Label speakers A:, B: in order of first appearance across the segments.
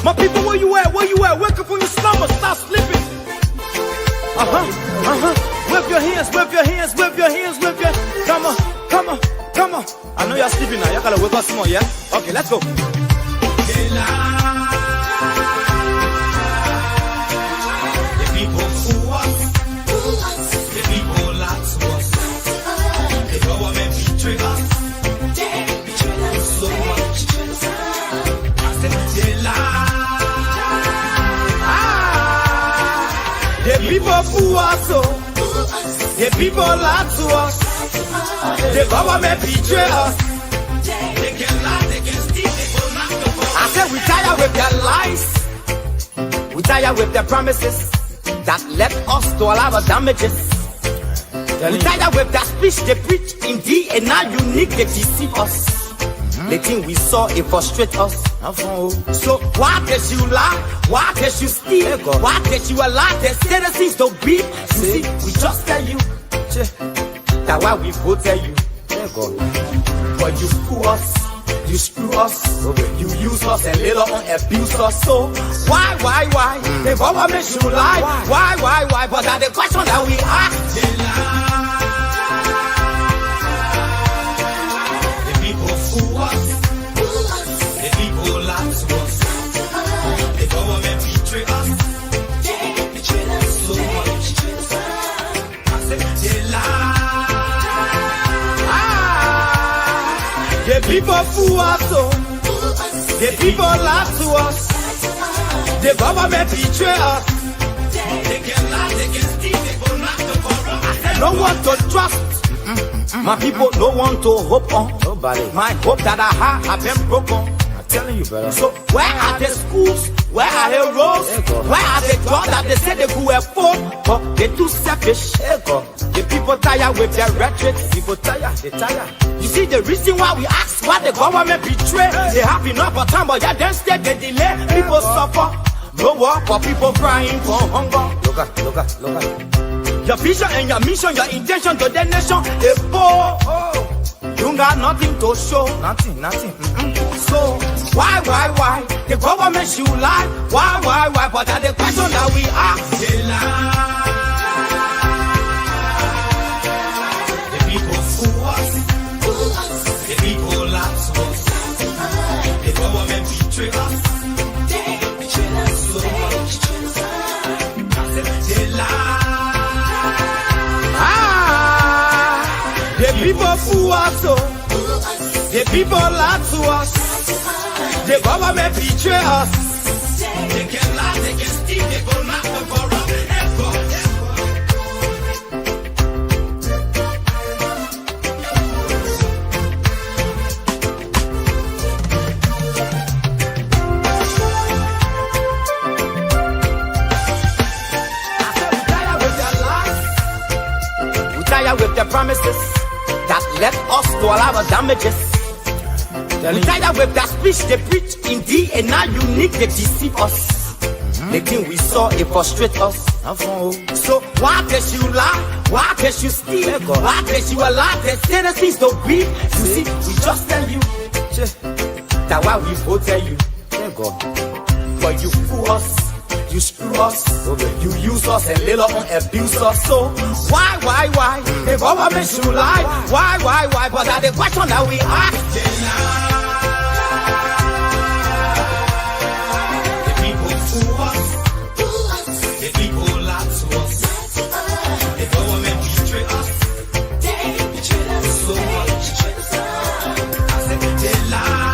A: My people, where you at? Where you at? Wake up from your slumber. Stop sleeping. Whip your hands, whip your hands, whip your hands, whip your. Come on, come on, come on. I know you're sleeping now. Y'all gotta wake up some more, yeah? Okay, let's go. The people who us, the people lie to us, the government betray us, so much. I said they lie. The people who us, the people lie to us, the government betray us. They can lie, they can steal, they will not go. I said we tired with their lies, we tired with their promises that led us to all our damages. We tired with their speech they preach indeed, and now unique they deceive us. The thing we saw, it frustrate us. So why did you lie? Why did you steal? Why did you allow the citizens to be? You see, we just tell you that why we voted you. But you fool us, you screw us, you use us and later on abuse us. So why? The government should lie. Why? But that's the question that we ask. They lie. The people fool us, the people lie to us, the government betray us, so much. I said they lie. The people fool us, the people lie to us, the government betray us. They can lie, they can steal, they will not to corrupt. No one to trust. My people, no one to hope on. Nobody. My hope that I have been broken. I'm telling you, brother. So where are the schools? Where are the roads? Where are the jobs that they said they could afford? But they're too selfish. The people tired with their rhetoric. People tired, they tired. You see the reason why we ask why the government betray. They have enough of time, but yeah, then stay they delay. People suffer. No work for people crying for hunger. Look at. Your vision and your mission, your intention to the nation, they poor. You got nothing to show. Nothing. So why? The government should lie. Why? But that's the question that we ask. They lie. The people fool us. The people lie to us. The government betray us. So much. I said they lie. The people fool us, the people lie to us, the government betray us. They can lie, they can steal, they will not corrupt. With their promises that led us to all our damages. We tired with that speech they preach indeed, and now unique they deceive us. The thing we saw, it frustrate us. So why did you lie? Why did you steal? Why did you allow the citizens to be? You see, we just tell you that why we voted you. But you fool us, you screw us, you use us and later on abuse us. So why? The government should lie. Why? But that's the question that we ask. The people fool us, the people lie to us, the government betray us. So much. I said they lie.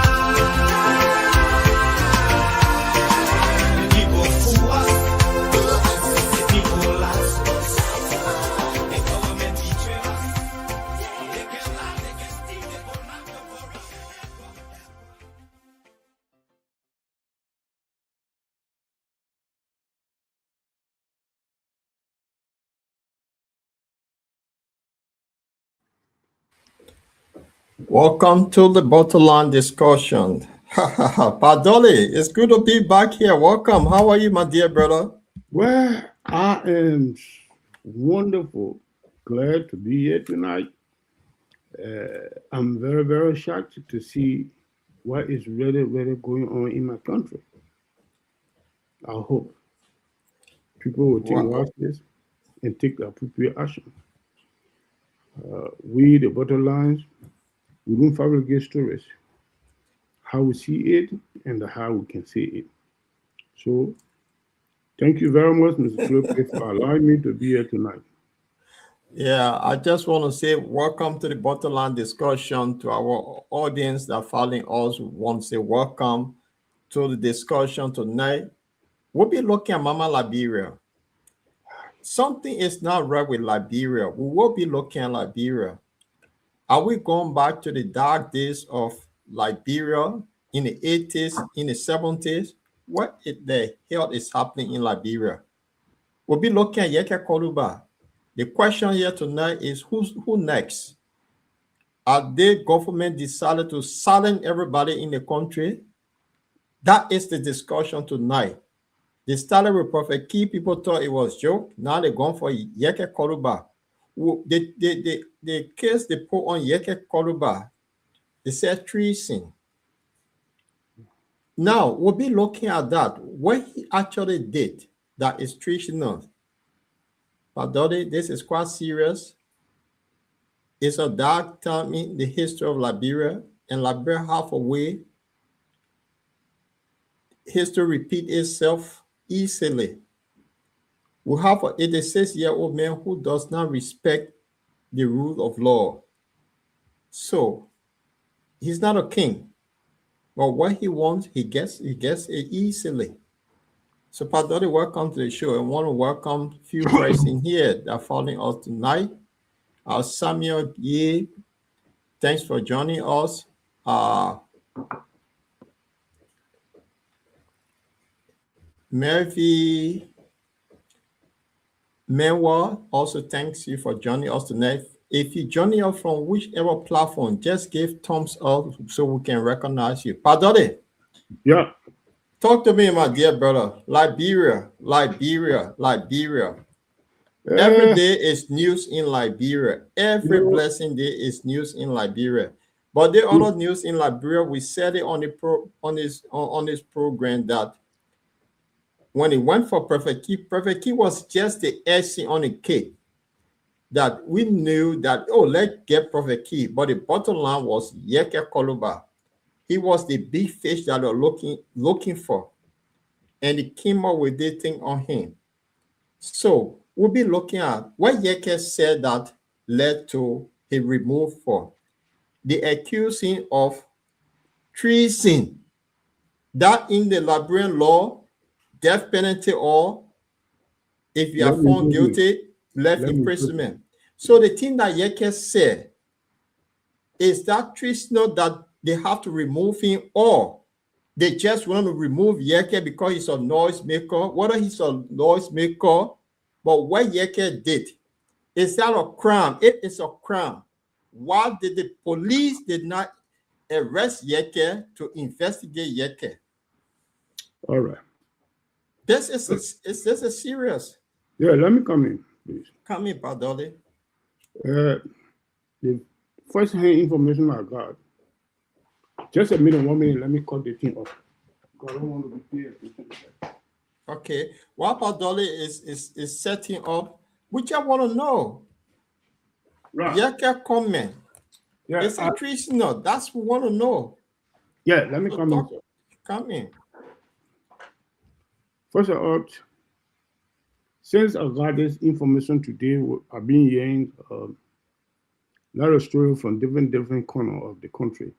B: Welcome to the Bottomline discussion. Padoli, it's good to be back here. Welcome. How are you, my dear brother?
C: Well, I am wonderful. Glad to be here tonight. I'm very, very shocked to see what is really, really going on in my country. I hope people will think
B: Well,
C: about this and take the appropriate action. We, the bottom lines, we don't fabricate stories. How we see it and how we can see it. So, thank you very much, Mr. Clope, for allowing me to be here tonight.
B: yeah, I just want to say welcome to the Bottomline discussion. To our audience that following us, we want to say welcome to the discussion tonight. We'll be looking at Mama Liberia. Something is not right with Liberia. We will be looking at Liberia. Are we going back to the dark days of Liberia in the 80s, in the 70s? The hell is happening in Liberia? We'll be looking at Yeke Koluba. The question here tonight is who next? Are the government decided to silence everybody in the country? That is the discussion tonight. They started with Prophet Key. People thought it was joke. Now they're going for Yeke Koluba. The case they put on Yeke Koluba, they said treason. Now we'll be looking at that. What he actually did that is treasonous. But this is quite serious. It's a dark time in the history of Liberia, and Liberia have a way history repeat itself easily. We have an 86-year-old man who does not respect the rule of law. So he's not a king. But what he wants, he gets it easily. So Padori, welcome to the show. I want to welcome a few friends in here that are following us tonight. Samuel Ye, thanks for joining us. Murphy Menwa, also thanks you for joining us tonight. If you joining us from whichever platform, just give thumbs up so we can recognize you. Padori.
C: Yeah.
B: Talk to me, my dear brother. Liberia. Every day is news in Liberia. Every
C: You
B: blessing day is news in Liberia. But the
C: know,
B: other news in Liberia, we said it on this program that when it went for Prophet Key was just the icing on the cake. That we knew that, oh, let's get Prophet Key. But the bottom line was Yeke Koluba. He was the big fish that we're looking for. And he came up with this thing on him. So we'll be looking at what Yeke said that led to his removal for. They accuse him of treason. That in the Liberian law, death penalty, or if you are
C: let me
B: found
C: put it.
B: guilty, left
C: Let me put it.
B: imprisonment. So the thing that Yeke said is that treason that they have to remove him, or they just want to remove Yeke because he's a noise maker, whether he's a noise maker, but what Yeke did, is that a crime? It is a crime. Why did the police did not arrest Yeke to investigate Yeke?
C: All right.
B: This is serious.
C: Yeah, let me come in, please.
B: Come in, Padoli.
C: The first hand information I got, just a minute, 1 minute, let me cut the thing off. I don't want to be clear.
B: Okay. While Padoli is setting up, we just want to know.
C: Right.
B: Yeke comment.
C: Yeah,
B: Is it treasonous? That's what we want to know.
C: yeah, let me
B: So
C: come in.
B: talk, come in.
C: First of all, since I got this information today, I've been hearing a lot of stories from different corners of the country.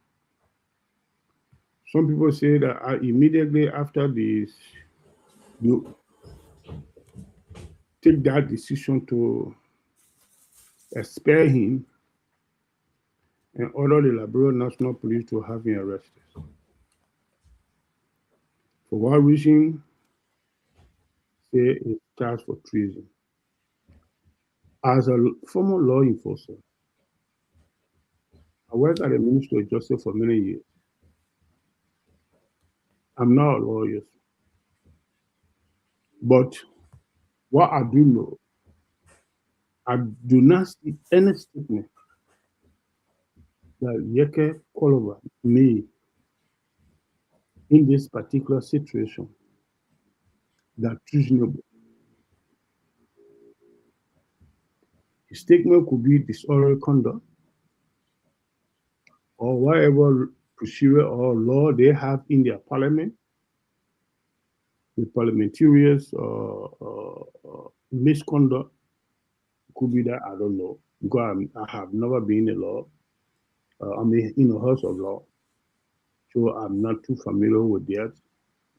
C: Some people say that immediately after this, you take that decision to expel him and order the Liberia National Police to have him arrested. For what reason? Say it's charged for treason. As a former law enforcer, I worked at the Ministry of Justice for many years. I'm not a lawyer, but what I do know, I do not see any statement that Yeke Kolova made in this particular situation that treasonable. The statement could be disorderly conduct or whatever procedure or law they have in their parliament. The parliamentarians misconduct could be that, I don't know, because I have never been in the law. I'm in the House of Law, so I'm not too familiar with their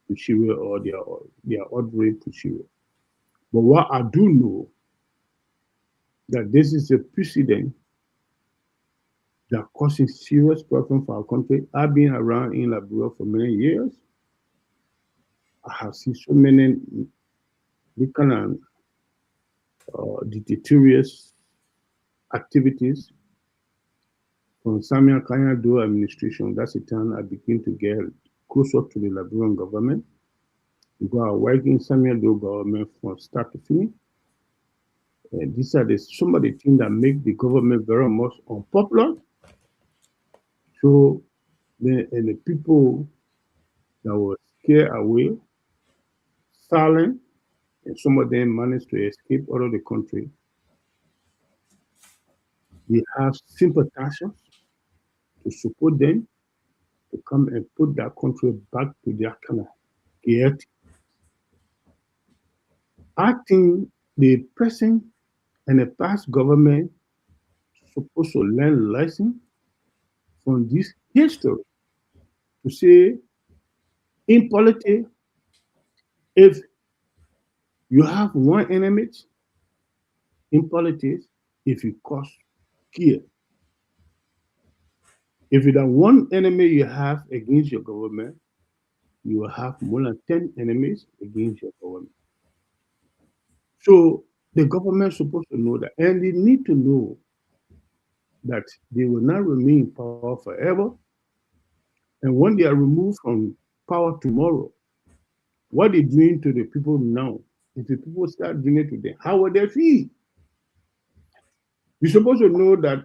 C: procedure or their ordinary procedure. But what I do know, that this is a precedent that causes serious problem for our country. I've been around in Liberia for many years. I have seen so many different dictatorious activities from Samuel Kanyado administration. That's the time I begin to get closer to the Liberian government, because I work in Samuel Do government from start to finish. And these are some of the things that make the government very much unpopular. So the people that were scared away, silent, and some of them managed to escape out of the country. We have sympathizers to support them to come and put that country back to their kind of gaiety. I think the present and the past government supposed to learn lesson from this history to say, in politics, if you have one enemy in politics, if you cause fear, if you have one enemy you have against your government, you will have more than 10 enemies against your government. So the government is supposed to know that, and they need to know that they will not remain in power forever. And when they are removed from power tomorrow, what they're doing to the people now, if the people start doing it to them, how will they feel? You're supposed to know that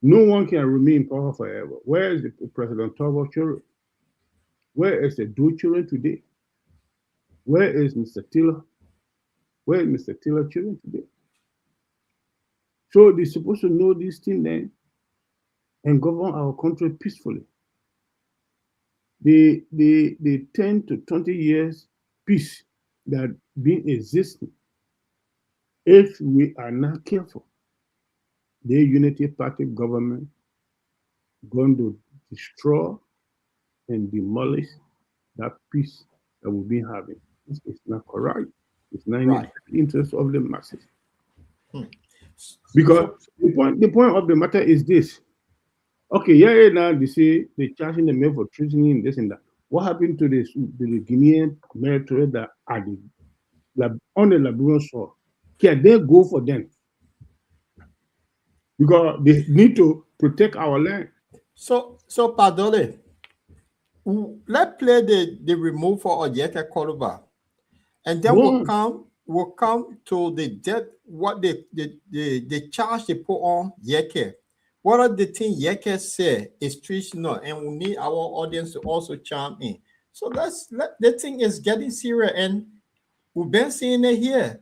C: no one can remain in power forever. Where is the President Tabo children? Where is the Do children today? Where is Mr. Taylor? Where is Mr. Taylor children today? So they're supposed to know these things then and govern our country peacefully. The 10 to 20 years peace that been existing, if we are not careful, the Unity Party government going to destroy and demolish that peace that we've been having. It's not correct. It's not in the interest of the masses. Because the point of the matter is this. Okay, now they say they're charging the men for treason and this and that. What happened to the Guinean military that are on the Liberian soil? Can they go for them? Because they need to protect our land.
B: So Padole, let's play the removal of Yeke Koluba, and then we'll come to the death, what the charge they put on Yeke. What are the things Yeke say is treasonable, and we need our audience to also chime in. So the thing is getting serious, and we've been seeing it here.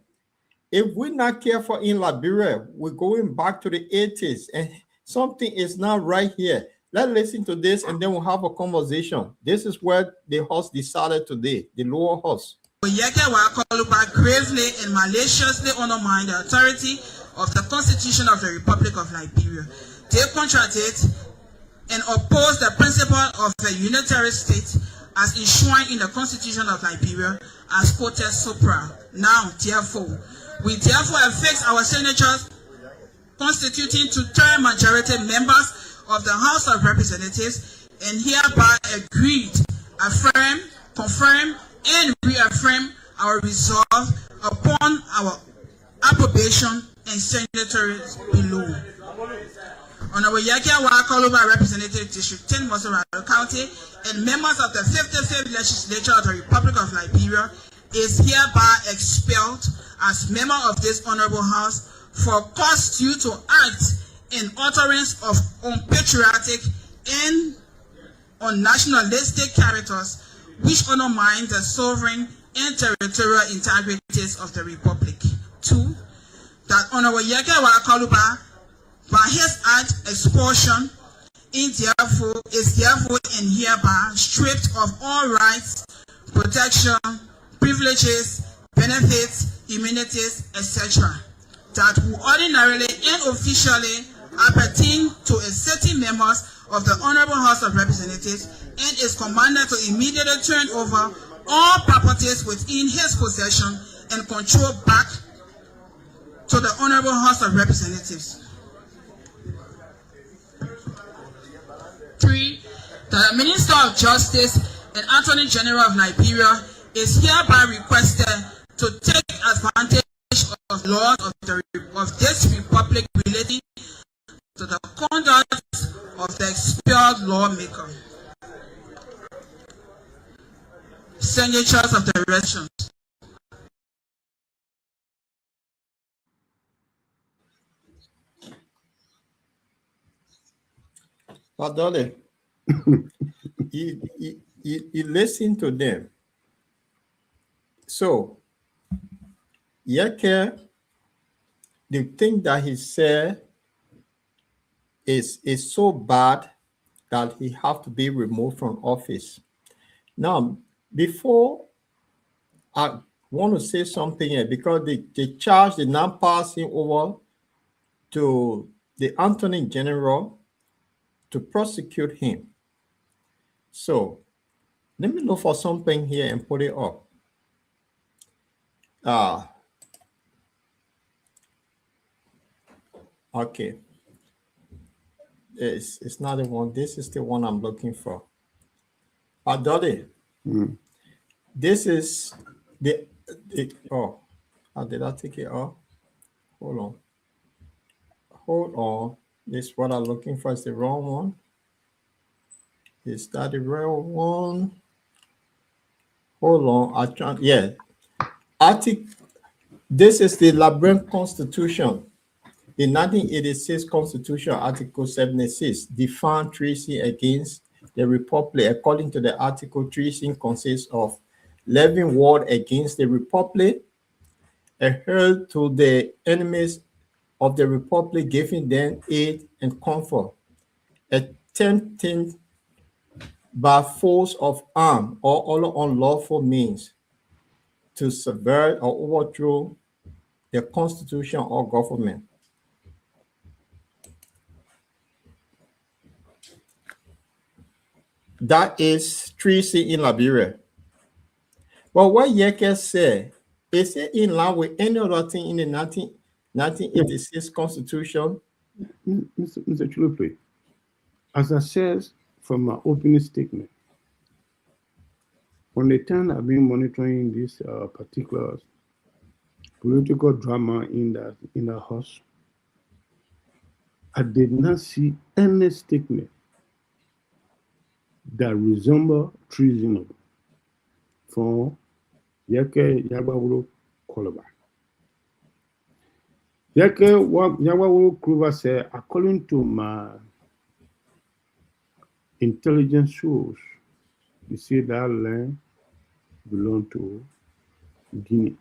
B: If we're not careful in Liberia, we're going back to the 80s, and something is not right here. Let's listen to this, and then we'll have a conversation. This is what the host decided today, the lower host.
D: Yeke Wakoluba gravely and maliciously undermined the authority of the Constitution of the Republic of Liberia. They contradict and oppose the principle of a unitary state as enshrined in the Constitution of Liberia, as quoted supra. Now, therefore, we therefore affix our signatures constituting two-third majority members of the House of Representatives, and hereby agreed, affirm, confirm, and reaffirm our resolve upon our approbation and signatories below. Honorable Yeke Wakoluba, Representative District 10, Mosoro County, and members of the 55th Legislature of the Republic of Liberia, is hereby expelled as member of this honorable house for cause due to act in utterance of unpatriotic and unnationalistic characters which undermines the sovereign and territorial integrities of the Republic. 2. That Honorable Yeke Wakaluba, by his act expulsion, is therefore and hereby stripped of all rights, protection, privileges, benefits, immunities, etc. that would ordinarily and officially appertain to a certain members of the Honorable House of Representatives, and is commanded to immediately turn over all properties within his possession and control back to the Honorable House of Representatives. 3. That the Minister of Justice and Attorney General of Liberia is hereby requested to take advantage of laws of this Republic relating to the conduct of the expelled lawmaker. Signatures of the resolutions.
B: But Dolly, you listen to them. So, Yeke, the thing that he said is so bad that he have to be removed from office. Now, before I want to say something here, because they charge the non-passing over to the Attorney General to prosecute him. So let me look for something here and put it up. Okay. It's not the one. This is the one I'm looking for. Adode. This is the oh, how did I take it off? Hold on. This what I'm looking for is the wrong one. Is that the real one? Hold on. This is the Liberian Constitution. The 1986 Constitution, Article 76, define treason against the Republic. According to the article, treason consists of levying war against the Republic, adhere to the enemies of the Republic, giving them aid and comfort, attempting by force of arm or other unlawful means to subvert or overthrow the Constitution or government. That is treason in Liberia. But what Yeke said, is it in line with any other thing in the 1986 Constitution?
C: Mr. Chulupe, as I said from my opening statement, from the time I've been monitoring this particular political drama in the house, I did not see any statement that resemble treasonable from Yeke Yabawolo Koloba. Yeke Yabawolo Koloba said, according to my intelligence source, you see that land belong to Guinea.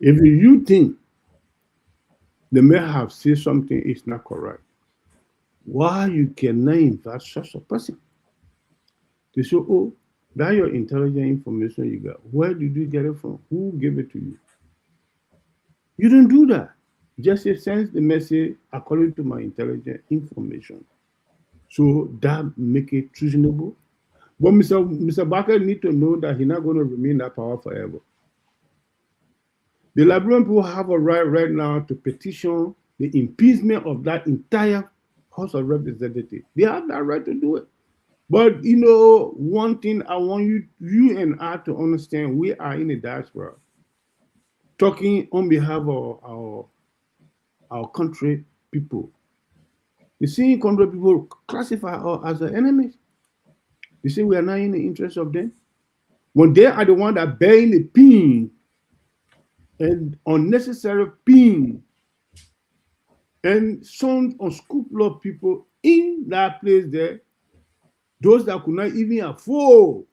C: If you think they may have said something is not correct, why you cannot invite such a person? They say, oh, that your intelligent information you got. Where did you get it from? Who gave it to you? You don't do that. Just send the message according to my intelligent information. So that make it treasonable. But Mr. Barker need to know that he's not going to remain that power forever. The Liberian people have a right now to petition the impeachment of that entire House of Representatives. They have that right to do it. But you know, one thing I want you and I to understand, we are in the diaspora, talking on behalf of our country people. You see, country people classify us as the enemies. You see, we are not in the interest of them. When they are the one that bearing the pain and unnecessary pain and some unscrupulous people in that place there, Those that could not even afford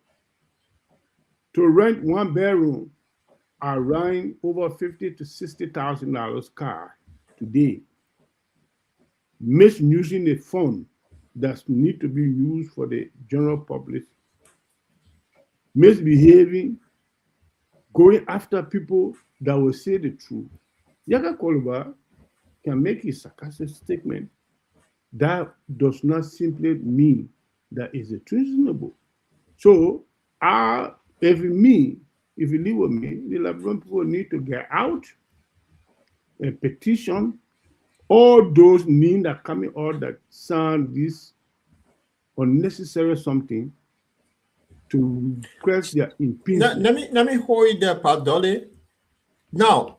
C: to rent one bedroom are running over $50,000 to $60,000 car today, misusing a fund that need to be used for the general public, misbehaving, going after people that will say the truth. Yaka Koluba can make a sarcastic statement that does not simply mean that it's treasonable. So, if you live with me, the Liberian people need to get out and petition all those names that coming out that sound this unnecessary something to request their impeachment.
B: Let me hold you there, Pat Dolly. Now,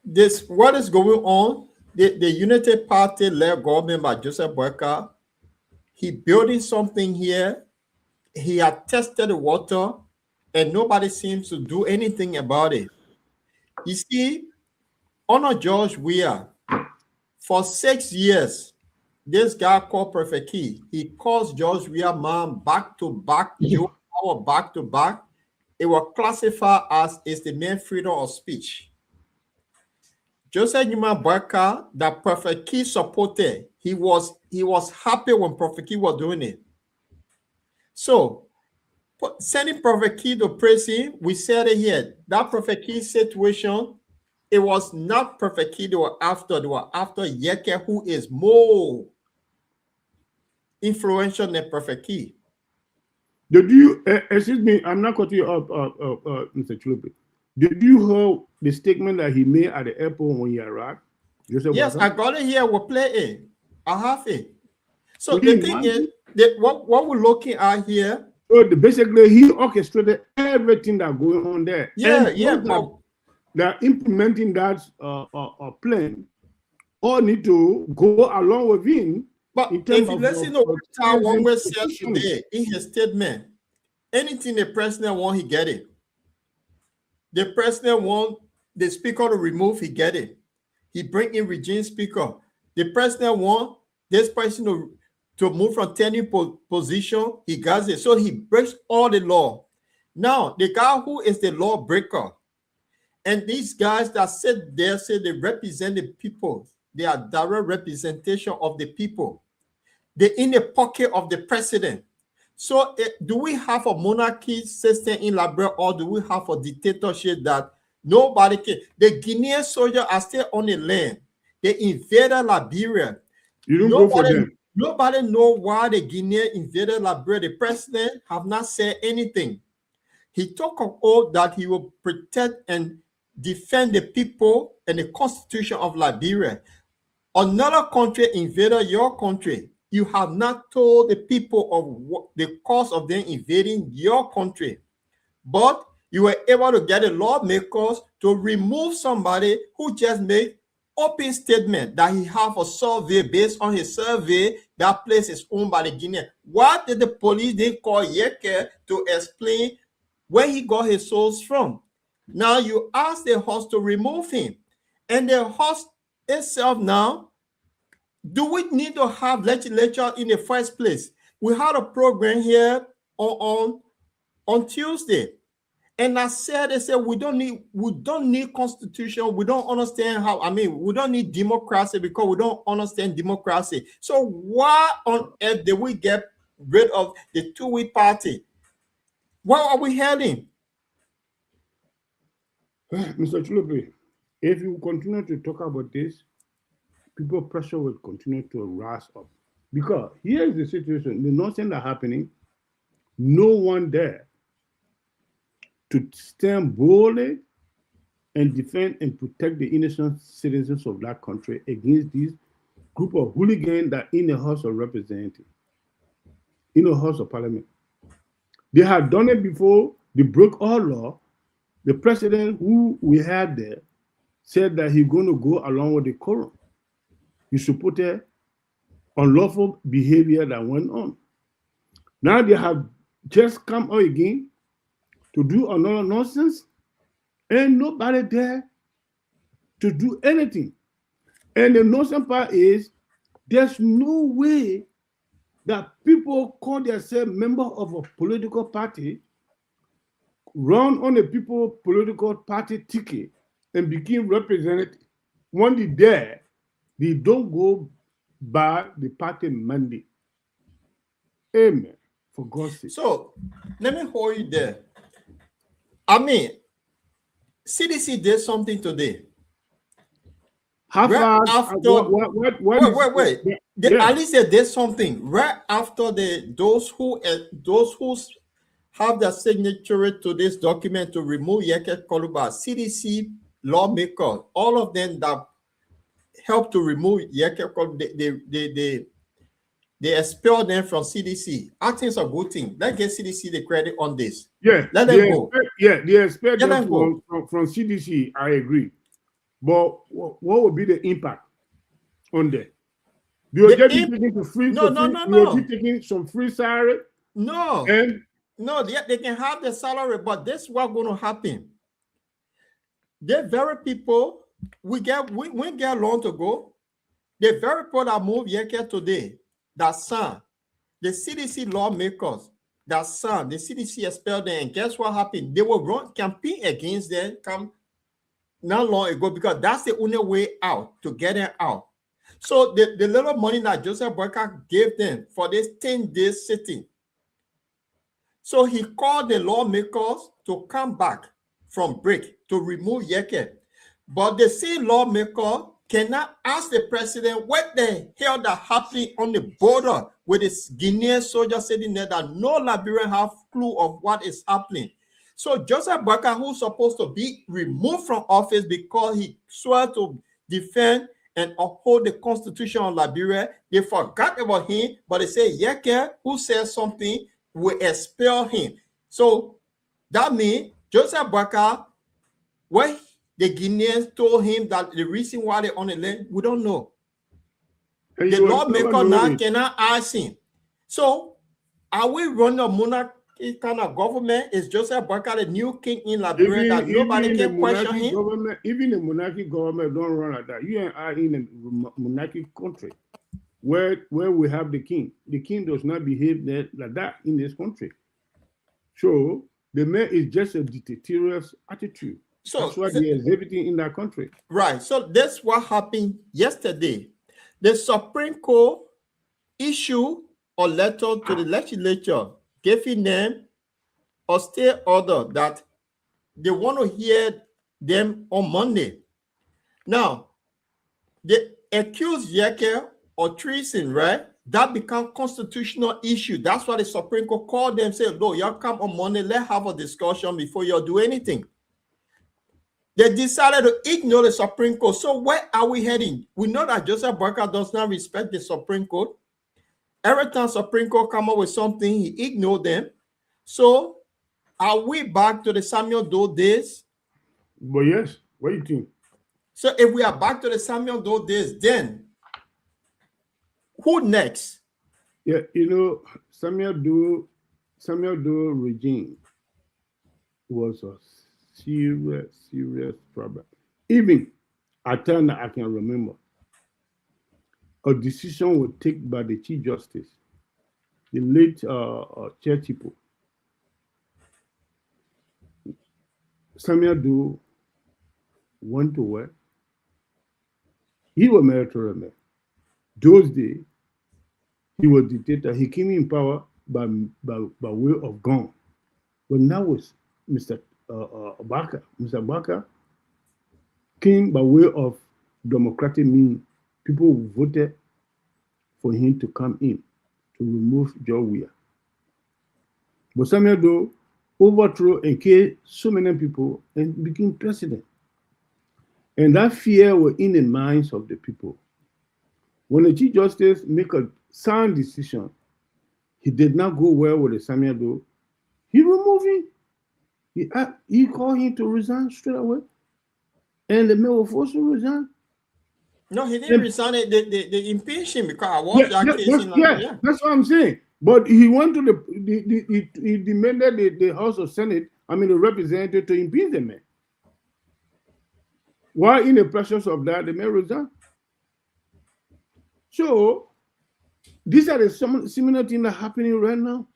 B: this what is going on? The United Party led government by Joseph Boyka, he building something here. He had tested the water, and nobody seems to do anything about it. You see, Honor George Weah, for 6 years, this guy called Prefect Key, he calls George Weah man back to back, back to back. It was classified as is the main freedom of speech. Joseph Newman Boyka, that Prefect Key supported, he was happy when Prefect Key was doing it. So, sending Prefect Key to prison, we said it here, that Prefect Key situation, it was not Prefect Key they were after Yeke, who is more influential than Prefect Key.
C: Did you, excuse me, I'm not cutting you up, Mr. Chulupi. Did you hear the statement that he made at the airport when he arrived?
B: Yes, I got it here. We'll play it. I have it. So the thing is, what we're looking at here.
C: So basically, he orchestrated everything that going on there.
B: Yeah,
C: They're implementing that plan. All need to go along with him.
B: But if you listen to what one way said today in his statement, anything the president want, he get it. The president want the speaker to remove, he get it. He bring in Regine speaker. The president want this person to move from any position, he got it. So he breaks all the law. Now, the guy who is the lawbreaker, and these guys that sit there say they represent the people, they are direct representation of the people. They're in the pocket of the president. So do we have a monarchy system in Liberia, or do we have a dictatorship that nobody can? The Guinean soldiers are still on the land. They invaded Liberia.
C: You don't go for them.
B: Nobody know why the Guinean invaded Liberia. The president have not said anything. He talked of oath that he will protect and defend the people and the constitution of Liberia. Another country invaded your country. You have not told the people of what the cause of them invading your country. But you were able to get the lawmakers to remove somebody who just made open statement that he have a survey. Based on his survey, that place is owned by the Guinean. Why did the police then call Yeke to explain where he got his source from? Now you ask the host to remove him. And the host itself now, do we need to have legislature in the first place? We had a program here on Tuesday. And I said, they said, we don't need constitution. We don't understand we don't need democracy because we don't understand democracy. So why on earth did we get rid of the two-way party? Where are we heading?
C: Mr. Chulupi, if you continue to talk about this, people pressure will continue to rise up. Because here is the situation, the nonsense that's happening, no one there to stand boldly and defend and protect the innocent citizens of that country against this group of hooligans that in the House of Representatives, in the House of Parliament. They had done it before, they broke all law. The president who we had there said that he's going to go along with the quorum. He supported unlawful behavior that went on. Now they have just come out again to do another nonsense, and nobody there to do anything. And the nonsense part is there's no way that people call themselves member of a political party, run on a people political party ticket, and become representative. When they there, they don't go by the party mandate. Amen. For God's sake.
B: So let me hold you there. I mean, CDC did something today.
C: How
B: Right
C: far?
B: after,
C: Wait.
B: At least they did something right after those who have their signature to this document to remove Yeke Koluba, CDC lawmakers, all of them that helped to remove Yeke Koluba, they expelled them from CDC. I think it's a good thing. Let's get CDC the credit on this.
C: Yeah,
B: let them go.
C: They expect them from CDC. I agree. But what would be the impact on them? They will just be taking to free.
B: No.
C: They will be taking some free salary.
B: No.
C: And
B: no, they can have the salary, but this is what's going to happen. The very people we get long to go. The very people that move here today, that son, the CDC lawmakers, that son, the CDC expelled them, and guess what happened? They will campaign against them not long ago because that's the only way out to get them out. So the little money that Joseph Boyka gave them for this 10-day sitting. So he called the lawmakers to come back from break to remove Yeke. But the same lawmaker cannot ask the president what the hell that happened on the border with this Guinean soldier sitting there that no Liberian have clue of what is happening. So Joseph Boyka, who's supposed to be removed from office because he swore to defend and uphold the Constitution of Liberia, they forgot about him, but they say Yeke, who says something, will expel him. So that means Joseph Boyka, when the Guineans told him that the reason why they're on the land, we don't know. The lawmaker now cannot ask him. So are we running a monarchy kind of government? Is Joseph Boyka the new king in Liberia that nobody can question him?
C: Even the monarchy government don't run like that. You and I in a monarchy country where we have the king. The king does not behave like that in this country. So the man is just a dictatorial attitude. So that's why they exhibiting in that country.
B: Right. So that's what happened yesterday. The Supreme Court issued a letter to the legislature giving them a stay order that they want to hear them on Monday. Now, they accuse Yeke of treason, right? That become constitutional issue. That's why the Supreme Court called them, say, "Look, y'all come on Monday, let's have a discussion before y'all do anything." They decided to ignore the Supreme Court. So where are we heading? We know that Joseph Boyka does not respect the Supreme Court. Every time Supreme Court come up with something, he ignored them. So are we back to the Samuel Doe days?
C: But yes, what do you think?
B: So if we are back to the Samuel Doe days, then who next?
C: Yeah, Samuel Doe regime was a serious problem. Even at time I can remember, a decision was taken by the Chief Justice, the late Churchill. Samuel Doe went to work. He was military man. Those days, he was dictator. He came in power by way of gun. But now it's Mr. Boyka. Mr. Boyka came by way of democratic means. People voted for him to come in to remove George Weah. But Samuel Doe overthrew and killed so many people and became president. And that fear was in the minds of the people. When the Chief Justice make a sound decision, he did not go well with the Samuel Doe. He removed him. He called him to resign straight away. And the man was forced to resign.
B: No, he didn't resign. They impeached him because I was that case.
C: That's what I'm saying. But he went to he demanded the House of Senate, the representative, to impeach the man. While in the process of that, the man resigned. So These are the similar things that are happening right now.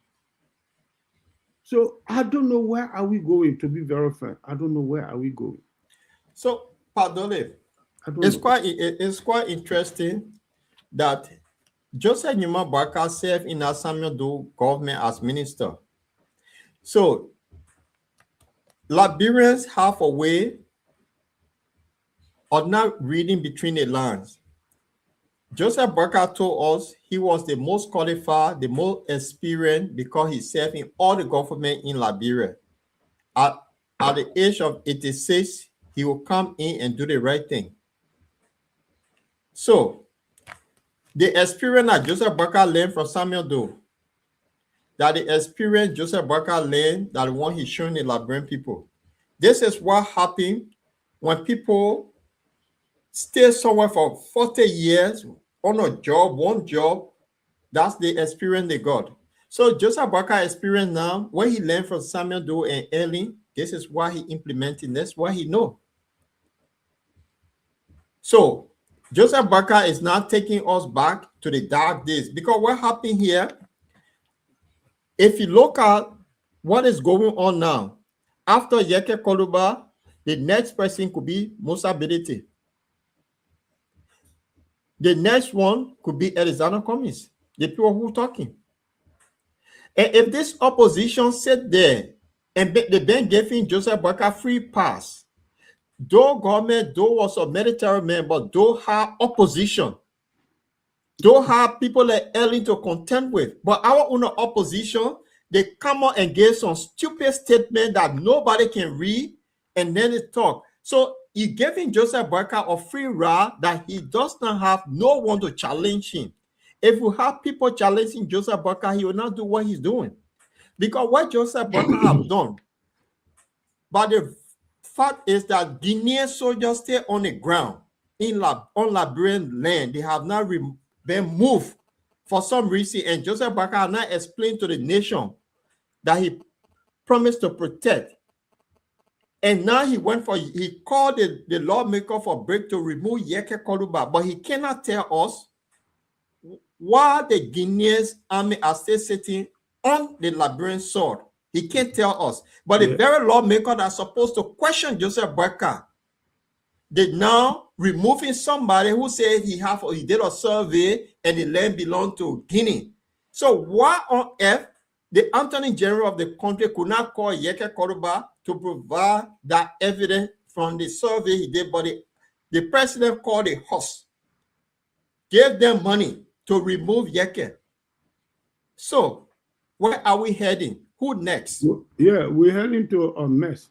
C: So I don't know where are we going, to be very frank. I don't know where are we going.
B: So, Padole, it's quite interesting that Joseph Numa Baka served in the Samuel Doe government as minister. So, Liberians have a way of not reading between the lines. Joseph Baka told us he was the most qualified, the most experienced because he served in all the government in Liberia. At the age of 86, he will come in and do the right thing. So, the experience that Joseph Baka learned from Samuel Doe, that the experience Joseph Baka learned, that the one he's showing the Liberian people. This is what happened when people stay somewhere for 40 years on a job, one job. That's the experience they got. So Joseph Baka experience now, when he learned from Samuel Doe and Ellen, this is what he implemented. That's what he know. So Joseph Baka is now taking us back to the dark days, because what happened here, if you look at what is going on now, after Yeke Koluba, the next person could be Musa Bility. The next one could be Alexander Cummings, the people who are talking. And if this opposition sit there and they been giving Joseph Baka free pass, though government, though was a military man, but though had opposition, though have people like Ellen to contend with, but our own opposition, they come out and give some stupid statement that nobody can read, and then they talk. So he giving Joseph Baka a free ride that he does not have no one to challenge him. If we have people challenging Joseph Baka, he will not do what he's doing. Because what Joseph Baka have done, but the fact is that Guinean soldiers stay on the ground on Liberian land. They have not been moved for some reason, and Joseph Baka has not explained to the nation that he promised to protect. And now he called the lawmaker for break to remove Yeke Koluba, but he cannot tell us why the Guinean army are still sitting on the Liberian soil. He can't tell us. But the very lawmaker that's supposed to question Joseph Baka, they now removing somebody who said he did a survey and the land belonged to Guinea. So why on earth the Attorney General of the country could not call Yeke Koluba to provide that evidence from the survey he did? But the president called a horse, gave them money to remove Yeke. So where are we heading? Who next?
C: Yeah, we're heading to a mess.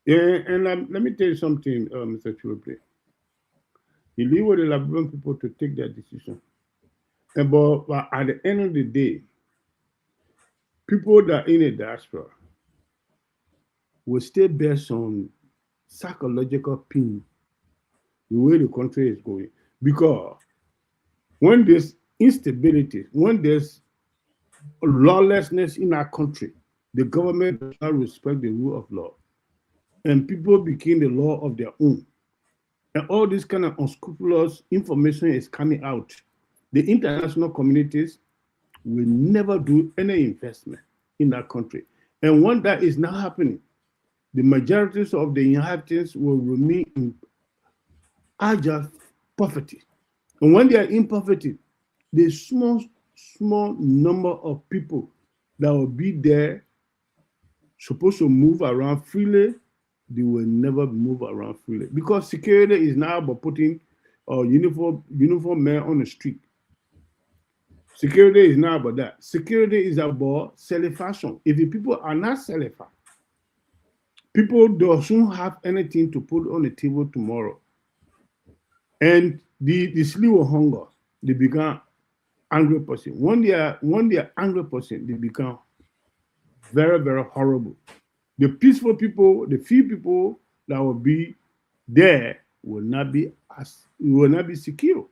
C: And let me tell you something, Mr. Chilopre. You leave with the Liberian people to take their decision. But at the end of the day, people that are in a diaspora will stay based on psychological pain, the way the country is going. Because when there's instability, when there's lawlessness in our country, the government does not respect the rule of law, and people became the law of their own. And all this kind of unscrupulous information is coming out. The international communities will never do any investment in that country. And when that is not happening, the majority of the inhabitants will remain in agile poverty. And when they are in poverty, the small number of people that will be there supposed to move around freely, they will never move around freely. Because security is now about putting a uniform men on the street. Security is not about that. Security is about selling fashion. If the people are not selling fashion, people don't have anything to put on the table tomorrow. And the slew of hunger, they become angry person. When they are angry person, they become very, very horrible. The peaceful people, the few people that will be there will not be secure.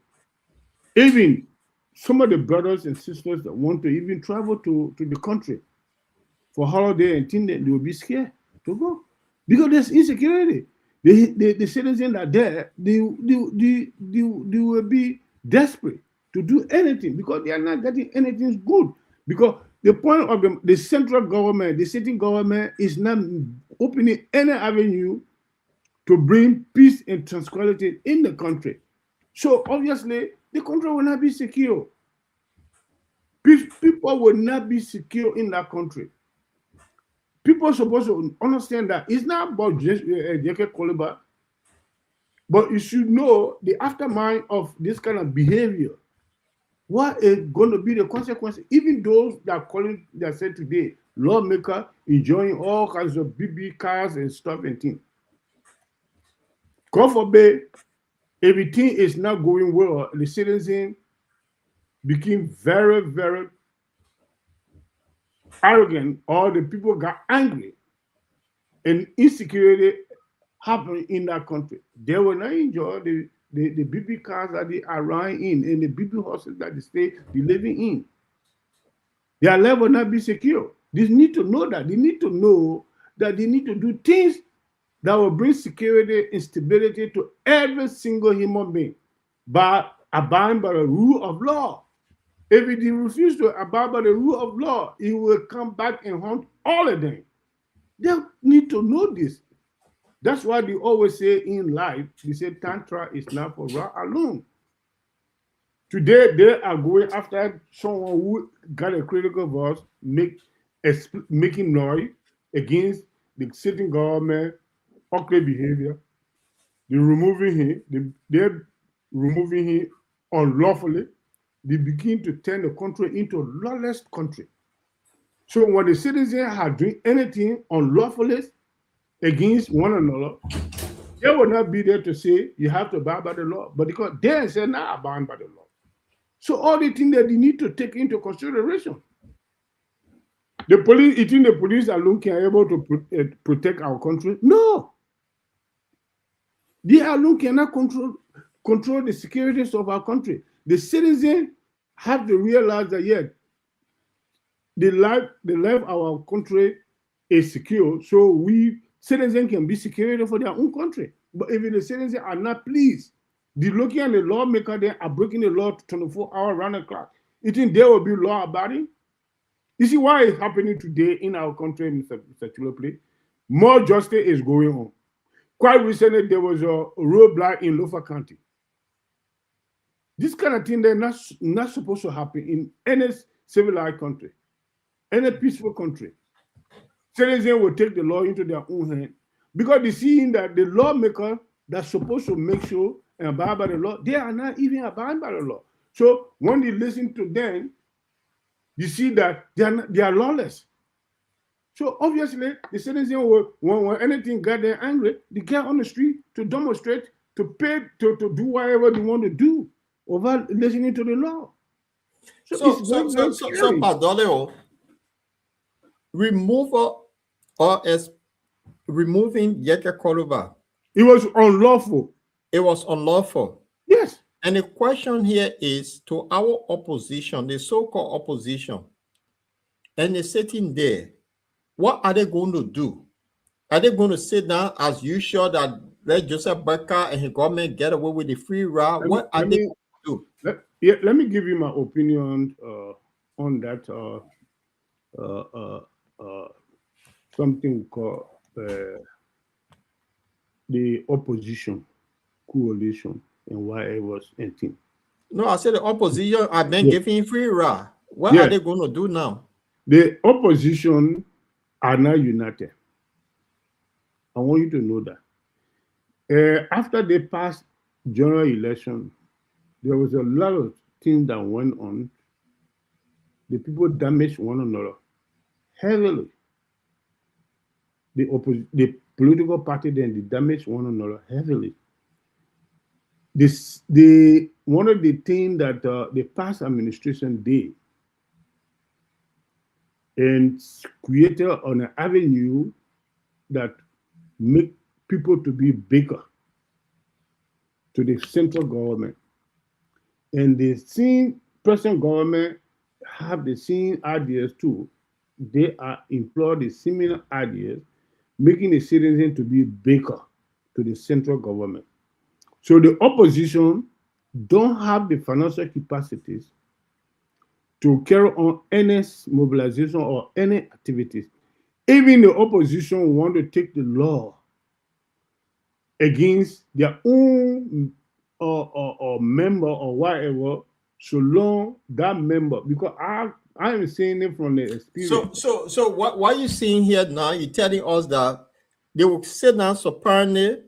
C: Even some of the brothers and sisters that want to even travel to the country for holiday and things, they will be scared to go because there's insecurity. The citizens are there, they will be desperate to do anything because they are not getting anything good. Because the point of the central government, the sitting government, is not opening any avenue to bring peace and tranquility in the country. So obviously, the country will not be secure. People will not be secure in that country. People are supposed to understand that it's not about just J.K. Koliba, but you should know the aftermath of this kind of behavior. What is going to be the consequences? Even those that calling that said today, lawmaker enjoying all kinds of BB cars and stuff and things. God forbid, everything is not going well. The citizen became very, very arrogant, or the people got angry, and insecurity happened in that country. They will not enjoy the BB cars that they are riding in and the BB horses that they stay living in. Their life will not be secure. They need to know that. They need to know that they need to do things that will bring security and stability to every single human being by abiding by the rule of law. If they refuse to abide by the rule of law, it will come back and haunt all of them. They need to know this. That's why they always say in life, they say Tantra is not for Ra alone. Today, they are going after someone who got a critical voice, making noise against the sitting government, ugly behavior. They're removing him unlawfully. They begin to turn the country into a lawless country. So when the citizens are doing anything unlawfully against one another, they will not be there to say you have to abide by the law, but because they say not abide by the law. So all the things that they need to take into consideration. The police, you think the police alone can able to protect our country? No. They alone cannot control the securities of our country. The citizens have to realize that yes, the life of our country is secure, so we citizens can be secure for their own country. But if the citizens are not pleased, they're looking at the lawmaker, they are breaking the law 24 hours around the clock. You think there will be law about it? You see why it's happening today in our country, Mr. Chulopli? More justice is going on. Quite recently, there was a roadblock in Lofa County. This kind of thing, they're not supposed to happen in any civilized country, any peaceful country. Citizens will take the law into their own hand because they see that the lawmaker that's supposed to make sure and abide by the law, they are not even abiding by the law. So when they listen to them, you see that they are lawless. So obviously, the citizens will, when anything got them angry, they get on the street to demonstrate, to pay, to do whatever they want to do over listening to the law.
B: So Padoleo, removing Yeke Koluba.
C: It was unlawful.
B: It was unlawful.
C: Yes.
B: And the question here is to our opposition, the so-called opposition, and they're sitting there. What are they going to do? Are they going to sit down as usual that let Joseph Becker and his government get away with the free ride? What are they going to do?
C: Let me give you my opinion on that. Something called the opposition coalition and why it was ending.
B: No, I said the opposition are then giving free ride. What are they going to do now?
C: The opposition are not united. I want you to know that. After they passed general election, there was a lot of things that went on. The people damaged one another heavily. The political party then they damaged one another heavily. One of the things that the past administration did and created an avenue that make people to be bigger to the central government. And the same present government have the same ideas too. They are employ the similar ideas, making the citizen to be bigger to the central government. So the opposition don't have the financial capacities to carry on any mobilization or any activities. Even the opposition want to take the law against their own or member or whatever, so long that member, because I am saying it from the experience.
B: So what you're seeing here now, you're telling us that they will sit down supinely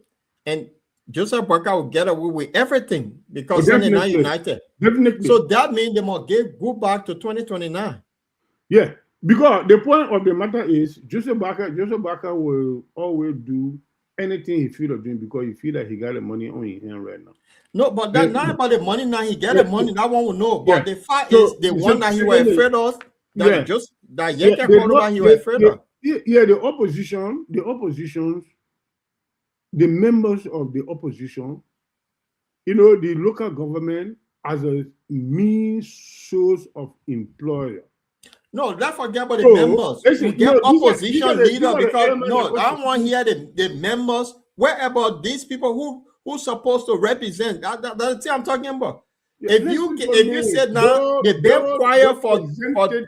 B: and Joseph Barker will get away with everything because they're not united.
C: Definitely.
B: So that means they must go back to 2029.
C: Yeah, because the point of the matter is Joseph Barker will always do anything he feel of doing because he feel that he got the money on his hand right now.
B: No, but that's not about the money now. He get the money. That one will know. But the fact is, the one that he was afraid of, that he was afraid of.
C: Yeah, the members of the opposition, the local government as a mean source of employer.
B: No, don't forget about the members. You get opposition leader because I don't want to hear the members. What about these people who's supposed to represent? That's the thing I'm talking about.
C: Yeah,
B: if you said now they've been quiet for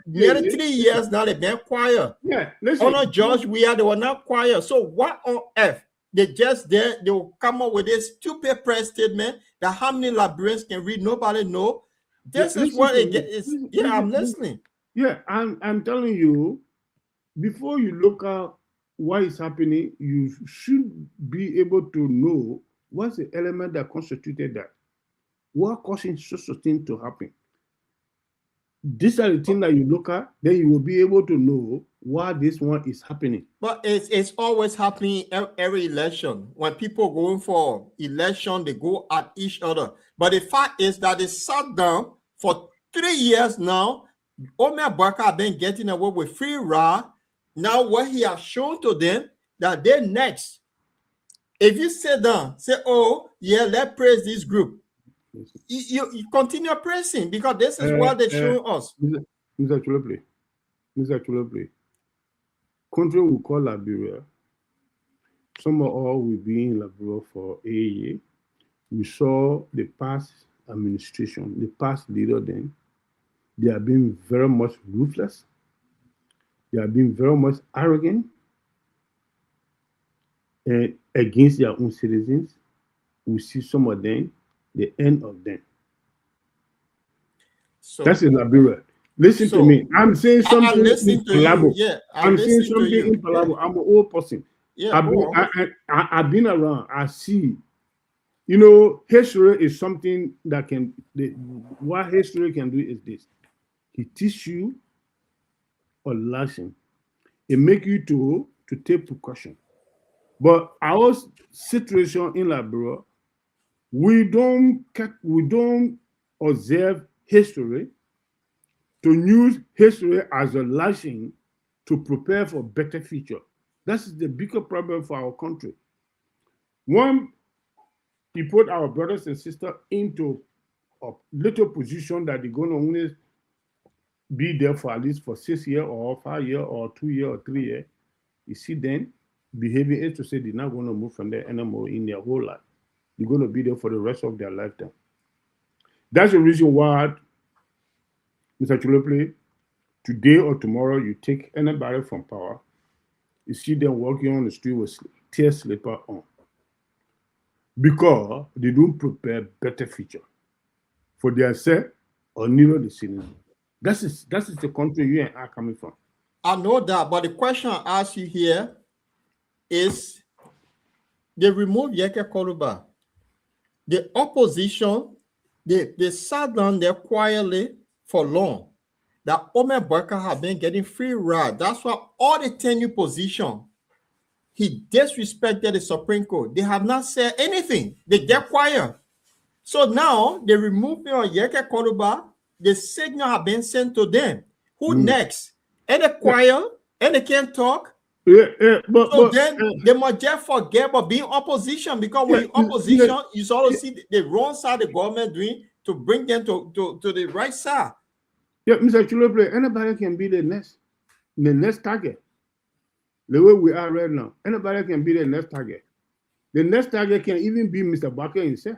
B: nearly 3 years now, they've been quiet.
C: Yeah, listen.
B: On a George, they were not quiet. So what on earth? They will come up with this stupid press statement that how many librarians can read, nobody know. This is what it is. Yeah, I'm listening.
C: Yeah, I'm telling you, before you look at what is happening, you should be able to know what's the element that constituted that. What causing such a thing to happen? These are the things that you look at, then you will be able to know why this one is happening.
B: But it's always happening every election. When people going for election, they go at each other. But the fact is that they sat down for 3 years now. Omer Barker have been getting away with free ride. Now what he has shown to them that they're next. If you sit down, say, oh, yeah, let's praise this group. You continue praising because this is what they show us.
C: Mr. Chulopli, country will call Liberia. Some of all will be in Liberia for a year. We saw the past administration, the past leader then. They are being very much ruthless. They are being very much arrogant and against their own citizens. We see some of them, the end of them. So, that's in Liberia. Listen to me. I'm saying something in Palabo.
B: Yeah,
C: I'm saying something in Palabo. I'm an old person.
B: Yeah,
C: I've been around. I see. History is something that what history can do is this. It teach you a lesson. It make you to take precaution. But our situation in Liberia, we don't observe history to use history as a lesson to prepare for better future. That's the bigger problem for our country. One, we put our brothers and sisters into a little position that they're going to only be there for at least for 6 years or 5 years or 2 years or 3 years. You see them behaving as to say they're not going to move from there anymore in their whole life. They're going to be there for the rest of their lifetime. That's the reason why, Mr. Chulopli, today or tomorrow, you take anybody from power, you see them walking on the street with tear slipper on. Because they don't prepare better future for themselves or neither the citizen. That is the country you and I coming from.
B: I know that, but the question I ask you here is they remove Yeke Koluba. The opposition, they sat down there quietly for long. That Omer Barker have been getting free ride. That's why all the tenure position, he disrespected the Supreme Court. They have not said anything. They get quiet. So now they remove me on Yeke Koluba. The signal have been sent to them. Who next? And they quiet, and they can't talk.
C: But
B: then they must just forget about being opposition, because when you're opposition, you sort of see the wrong side the government doing to bring them to the right side.
C: Yeah, Mr. Chulopli, anybody can be the next target. The way we are right now, anybody can be the next target. The next target can even be Mr. Barker himself.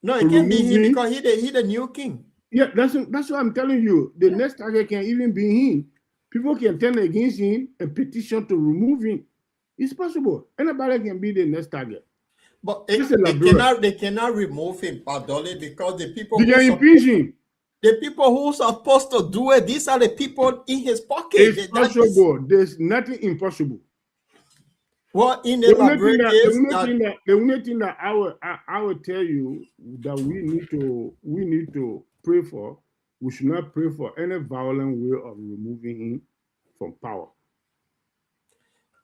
B: No,
C: to
B: it can't be
C: remove
B: him
C: him.
B: because he the new king.
C: Yeah, that's what I'm telling you. The next target can even be him. People can turn against him and petition to remove him. It's possible. Anybody can be the next target.
B: But
C: This is
B: they
C: Liberia.
B: cannot remove him, Padole, because the people
C: They
B: who
C: can impeach him.
B: the people who supposed to do it, these are the people in his pocket.
C: It's possible. There's nothing impossible.
B: Well, in the
C: The only thing
B: Liberia
C: that
B: is
C: the only thing that I will tell you that we need to pray for. We should not pray for any violent way of removing him from power.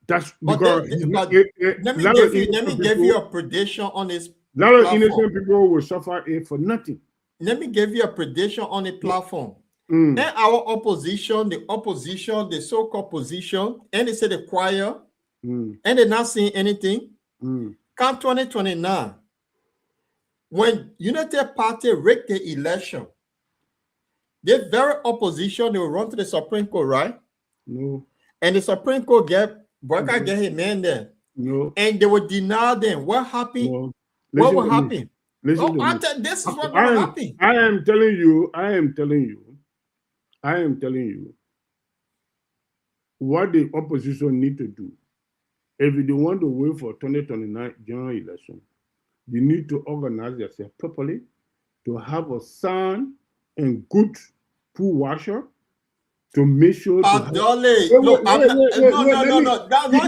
C: That's because
B: let me give you a prediction on this.
C: A lot of innocent people will suffer it for nothing.
B: Let me give you a prediction on the platform. And our opposition, the so-called opposition, and they say the choir, and they're not saying anything. Come 2029, when United Party rigged the election, the very opposition, they will run to the Supreme Court, right?
C: No.
B: And the Supreme Court get his man there.
C: No.
B: And they will deny them. What happened?
C: No.
B: What will happen?
C: Listen to me.
B: This is what will happen.
C: I am telling you what the opposition need to do. If they want to wait for 2029 general election, they need to organize themselves properly to have a sound and good pool washer to make sure.
B: No. Don't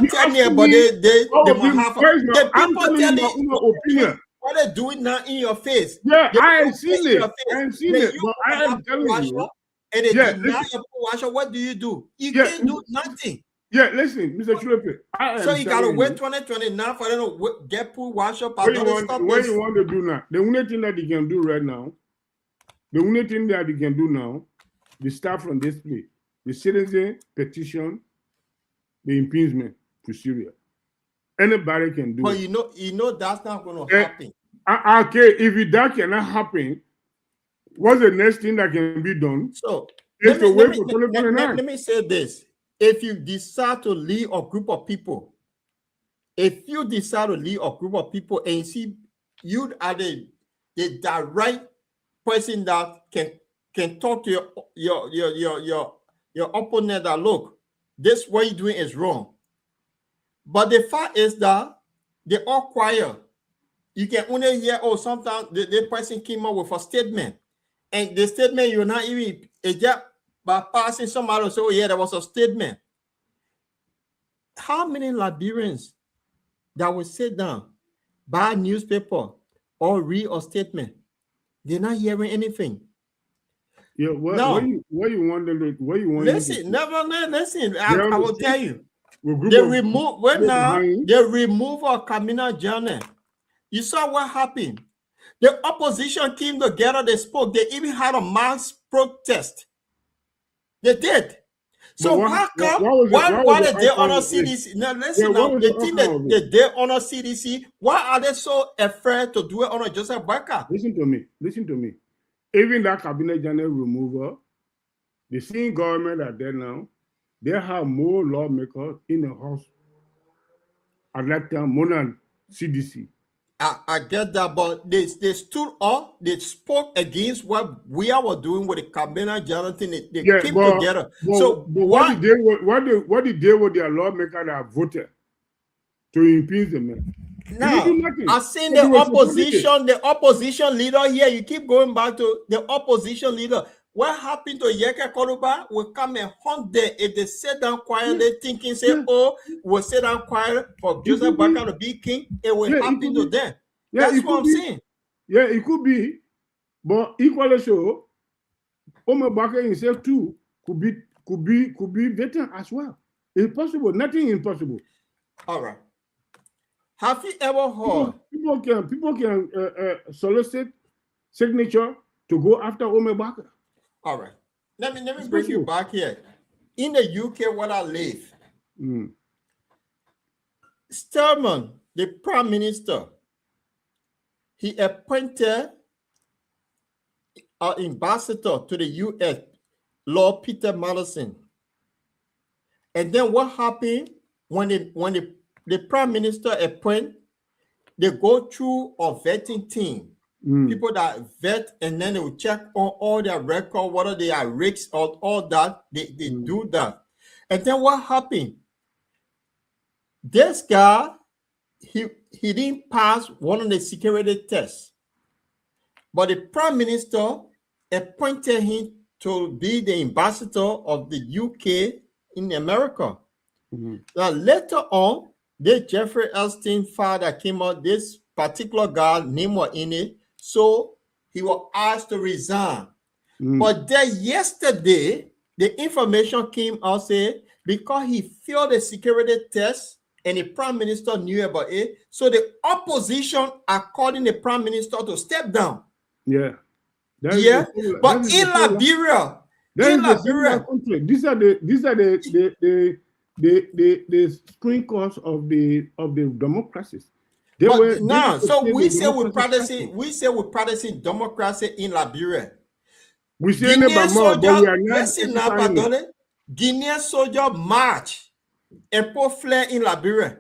B: tell me about they might have. The people tell you what they're doing now in your face.
C: Yeah, I ain't seen it. But I am telling you.
B: And they deny your pool washer. What do? You can't do nothing.
C: Yeah, listen, Mr. Chilepe.
B: So you gotta wait 2029 for them to get pool washer.
C: What you want to do now? The only thing that they can do right now, they start from this place. The citizen petition, the impeachment to Syria. Anybody can do it.
B: But you know that's not going to happen.
C: Okay, if that cannot happen, what's the next thing that can be done?
B: So
C: let
B: me say this. If you decide to lead a group of people, and you see you are the direct person that can talk to your opponent that, look, this what you're doing is wrong. But the fact is that they're all quiet. You can only hear, sometimes the person came up with a statement. And the statement you're not even, it's just by passing somebody say, yeah, there was a statement. How many Liberians that will sit down, buy a newspaper, or read a statement? They're not hearing anything.
C: Yeah, what you want them to
B: listen. I will tell you. They remove our communal journal. You saw what happened. The opposition came together, they spoke, they even had a mass protest. They did. So how come why did they honor CDC? Now listen, the thing that they honor CDC, why are they so afraid to do it on Joseph Barker?
C: Listen to me. Even that cabinet general removal, the same government are there now, they have more lawmakers in the house at that time more than CDC.
B: I get that, but they stood up, they spoke against what we were doing with the cabinet general thing. They came together. But
C: what did they with their lawmakers that voted to impeach the man?
B: Now, I've seen the opposition leader here. You keep going back to the opposition leader. What happened to Yeke Koruba will come and hunt them if they sit down quietly thinking, we'll sit down quiet for Joseph Barker to be king. It will happen to them. That's what I'm saying.
C: Yeah, it could be. But equally so, Omar Barker himself too could be veteran as well. It's possible. Nothing impossible.
B: All right. Have you ever heard?
C: People can solicit signature to go after Omar Barker.
B: All right. Let me bring you back here. In the UK where I live, Sturman, the Prime Minister, he appointed an ambassador to the US, Lord Peter Madison. And then what happened when the Prime Minister appointed, they go through a vetting team. People that vet, and then they will check on all their record, whether they are rigs or all that. They do that. And then what happened? This guy, he didn't pass one of the security tests. But the prime minister appointed him to be the ambassador of the UK in America. Now, later on, the Jeffrey Epstein file that came out, this particular guy name was in it, so he was asked to resign. But then yesterday, the information came out saying because he failed the security test and the prime minister knew about it, so the opposition are calling the prime minister to step down.
C: Yeah.
B: But in Liberia,
C: these are the spring course of the democracies.
B: We say we're practicing democracy in Liberia.
C: We say
B: Guinean soldier march and put flare in Liberia.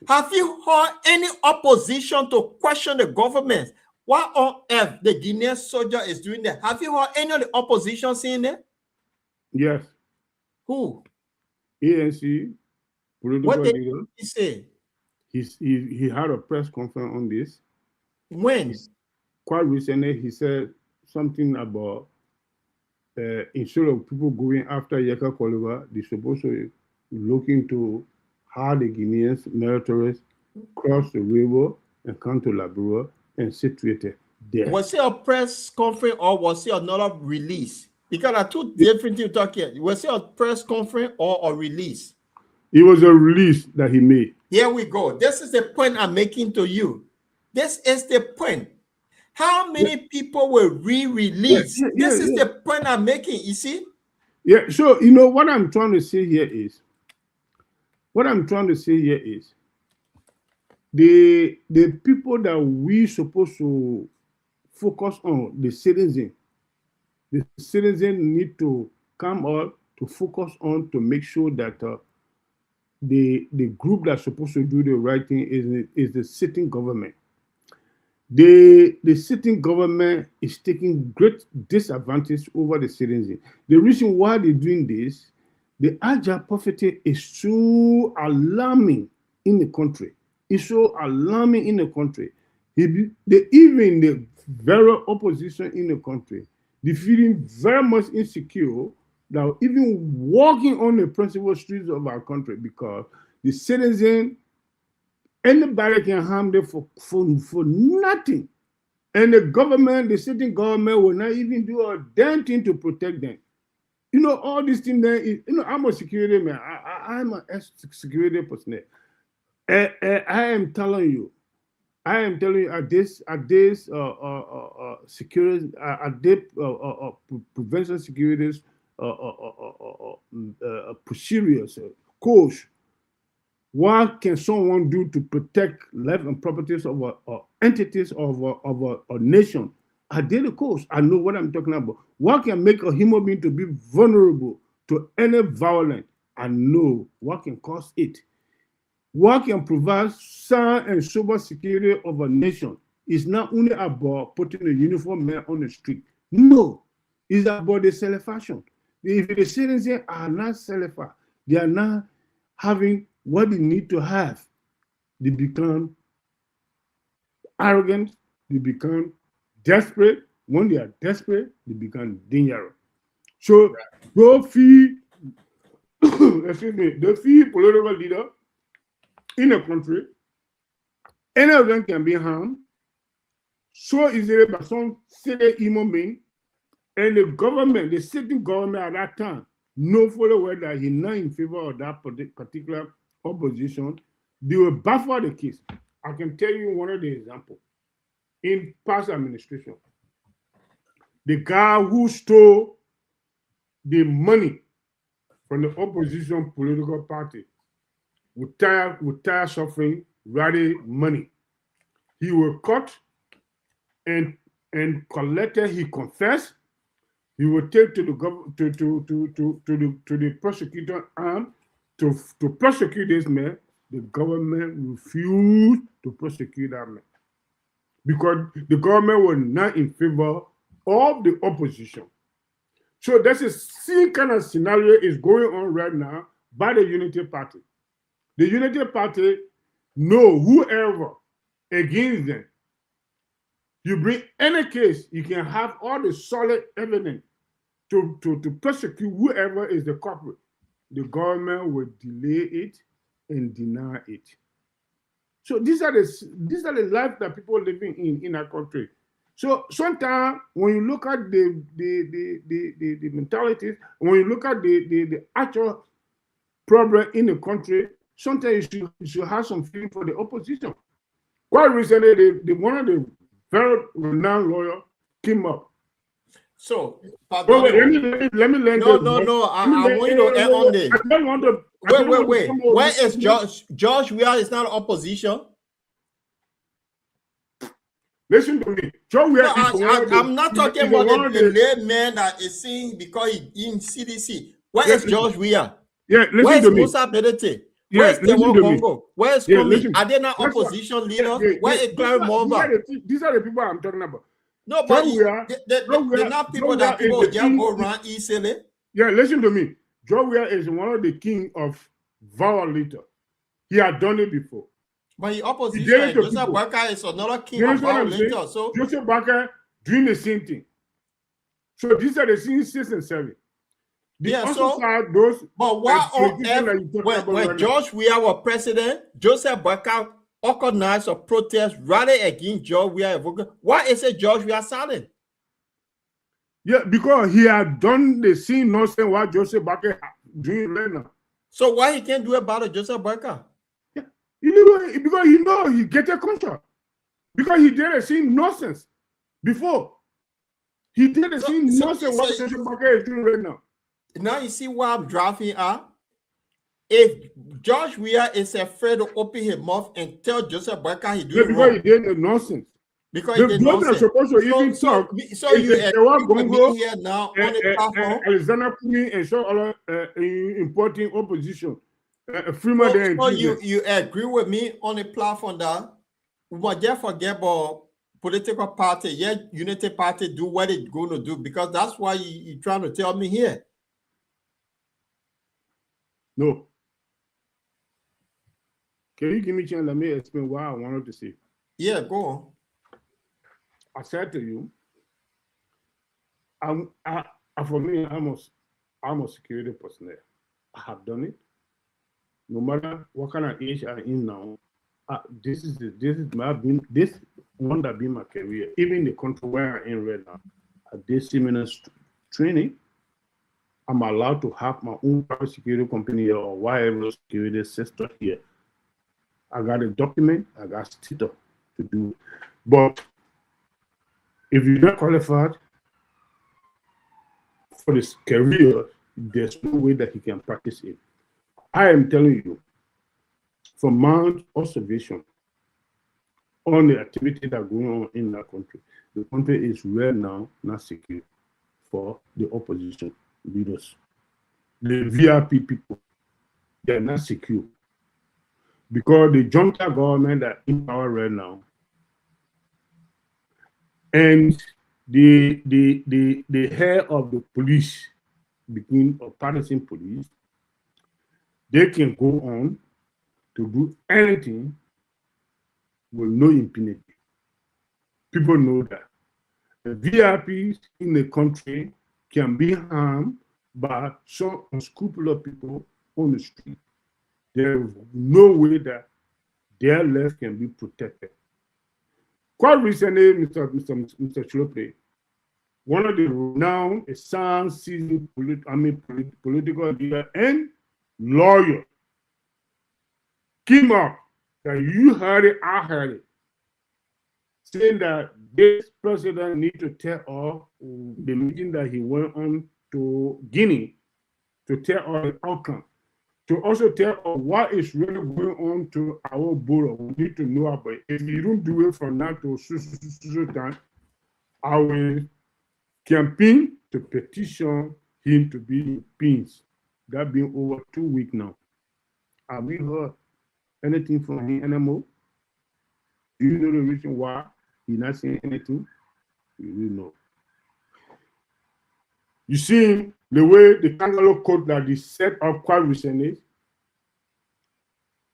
B: Have you heard any opposition to question the government? What on earth the Guinean soldier is doing there? Have you heard any of the opposition saying that?
C: Yes.
B: Who?
C: ANC.
B: What did he say?
C: He had a press conference on this.
B: When?
C: Quite recently, he said something about instead of people going after Yaka Koliva, they're supposed to look into how the Guineans militaries cross the river and come to Liberia and situated there.
B: Was it a press conference or was it another release? Because there are two different things talking. Was it a press conference or a release?
C: It was a release that he made.
B: Here we go. This is the point I'm making to you. This is the point. How many people will re-release? This is the point I'm making, you see?
C: Yeah, so, what I'm trying to say here is, the people that we supposed to focus on, the citizen need to come up to focus on to make sure that the group that's supposed to do the right thing is the sitting government. The sitting government is taking great disadvantage over the citizens. The reason why they're doing this, the agile poverty is so alarming in the country. It's so alarming in the country. Even the very opposition in the country, they're feeling very much insecure now, even walking on the principal streets of our country, because the citizen, anybody can harm them for nothing. And the government, the sitting government, will not even do a damn thing to protect them. All these things there, I'm a security man. I'm a security personnel. I am telling you, at this security, at this prevention securities procedures, course, what can someone do to protect life and properties of entities of a nation? I did a course. I know what I'm talking about. What can make a human being to be vulnerable to any violence? I know what can cause it. What can provide sound and sober security of a nation is not only about putting a uniform man on the street. No, it's about the celebration. If the citizens are not celebrating, they are not having what they need to have. They become arrogant, they become desperate. When they are desperate, they become dangerous. So, go feed, the feed political leader in a country, any of them can be harmed so easily by some silly human being, and the government, the sitting government at that time, know fully well that he's not in favor of that particular opposition. They will buffer the case. I can tell you one of the examples. In past administration, the guy who stole the money from the opposition political party with tire suffering, ready money. He was caught and collected. He confessed. He will take to the to the prosecutor arm to prosecute this man. The government refused to prosecute that man. because the government was not in favor of the opposition. So that's a same kind of scenario is going on right now by the Unity Party. The Unity Party know whoever against them. You bring any case, you can have all the solid evidence to prosecute whoever is the culprit. The government will delay it and deny it. So these are the life that people are living in our country. So sometimes when you look at the mentalities, when you look at the actual problem in the country, sometimes you should have some feeling for the opposition. Quite recently, one of the very renowned lawyer came up.
B: So,
C: let me learn.
B: No. I want you to add on this.
C: I don't want to.
B: Wait. Where is George Weah is not opposition?
C: Listen to me. George Weah
B: I'm not talking about the layman that is saying because he in CDC. Where is George Weah?
C: Yeah, listen
B: Where is
C: to me.
B: Musa Bedete? Where is Temo Congo? Where is Kumi? Are they not opposition leaders? Where is Clary Mova?
C: These are the people I'm talking about.
B: No, but they're not people that people just go around easily.
C: Yeah, listen to me. George Weah is one of the king of violator. He had done it before.
B: But he opposition, Joseph Barker is another king of violator. So
C: Joseph Barker doing the same thing. So these are the 6 and 7.
B: But why on earth, when George Weah was president, Joseph Barker organized a protest rally against George Weah. Why is it George Weah silent?
C: Yeah, because he had done the same nonsense what Joseph Barker doing right now.
B: So why he can't do about it, Joseph Barker?
C: Yeah, because he know he get a contract. Because he did the same nonsense before. He did the same nonsense what Joseph Barker is doing right now.
B: Now you see why I'm drafting at. If George Weah is afraid to open his mouth and tell Joseph Barker he doing wrong,
C: he did the nonsense.
B: Because he did nonsense.
C: Supposed to even talk.
B: So you agree here now on the platform.
C: Alexander Kumi and so other important opposition.
B: So you agree with me on the platform that we must just forget about political party, Unity Party do what it's going to do, because that's why you're trying to tell me here.
C: No. Can you give me a chance? Let me explain what I wanted to say.
B: Yeah, go on.
C: I said to you, for me, I'm a security personnel. I have done it. No matter what kind of age I'm in now, this one that been my career. Even the country where I'm in right now, at this seminar training, I'm allowed to have my own private security company here or whatever security system here. I got a document, I got status to do. But if you're not qualified for this career, there's no way that he can practice it. I am telling you, from my observation on the activity that are going on in that country, the country is right now not secure for the opposition leaders. The VIP people, they're not secure. Because the junta government that in power right now, and the head of the police, or partisan police, they can go on to do anything with no impunity. People know that. The VIPs in the country can be harmed by some unscrupulous people on the street. There is no way that their life can be protected. Quite recently, Mr. Chilopre, one of the renowned, sound, seasoned political leader and lawyer, came up that you heard it, I heard it, saying that this president need to tell all the meeting that he went on to Guinea to tell all the outcome. To also tell us what is really going on to our border. We need to know about it. If you don't do it from now to time, I will campaign to petition him to be in peace. That been over 2 weeks now. Have we heard anything from him anymore? Do you know the reason why He's not saying anything. You will know. You see the way the kangaroo court that is set up quite recently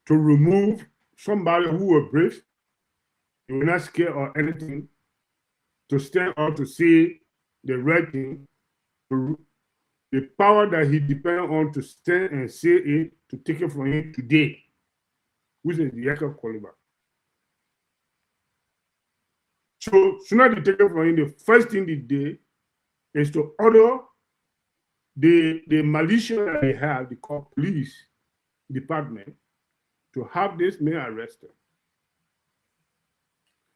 C: to remove somebody who were brave, you were not scared or anything, to stand up to say the right thing, the power that he depends on to stand and say it, to take it from him today, which is the Yaka Koliba. So soon as they take it from him, the first thing they did is to order the militia that they have, the police department, to have this man arrested.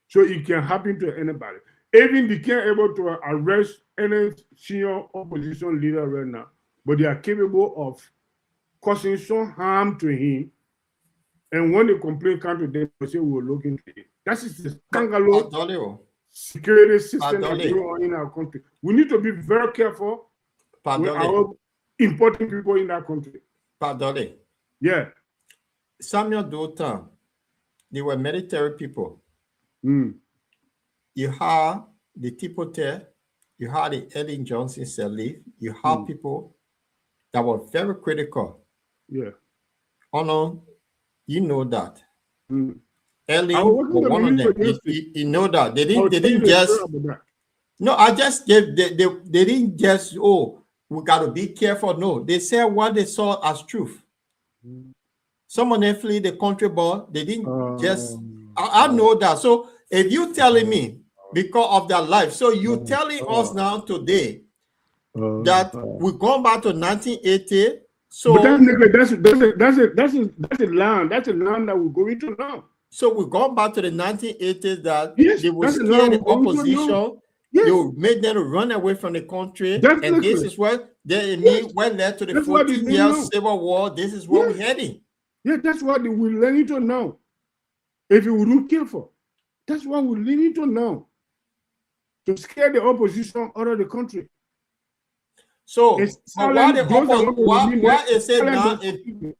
C: So it can happen to anybody. Even they can't able to arrest any senior opposition leader right now, but they are capable of causing some harm to him. And when the complaint comes to them, they say we will look into it. That is the kangaroo security system that we are in our country. We need to be very careful with our important people in that country.
B: Pardon.
C: Yeah.
B: Samuel Dotan, they were military people. You have the Tipote, you have the Ellen Johnson Sirleaf, you have people that were very critical.
C: Yeah.
B: Oh no, you know that. Ellen
C: was
B: one of them. You know that. They didn't just. No, I just gave. They didn't just. Oh, we got to be careful. No, they said what they saw as truth. Some of them flee the country, but they didn't just. I know that. So if you telling me because of their life, so you telling us now today that we're going back to 1980. So
C: but that's a land. That's a land that we're going to now.
B: So we're going back to the 1980s that they will scare the opposition. Yes. You made them run away from the country. And this is what they what led to the 14-year civil war. This is what we're heading.
C: Yeah, that's what we're learning to know. If you wouldn't careful, that's what we're learning to know. To scare the opposition out of the country.
B: So why is it now?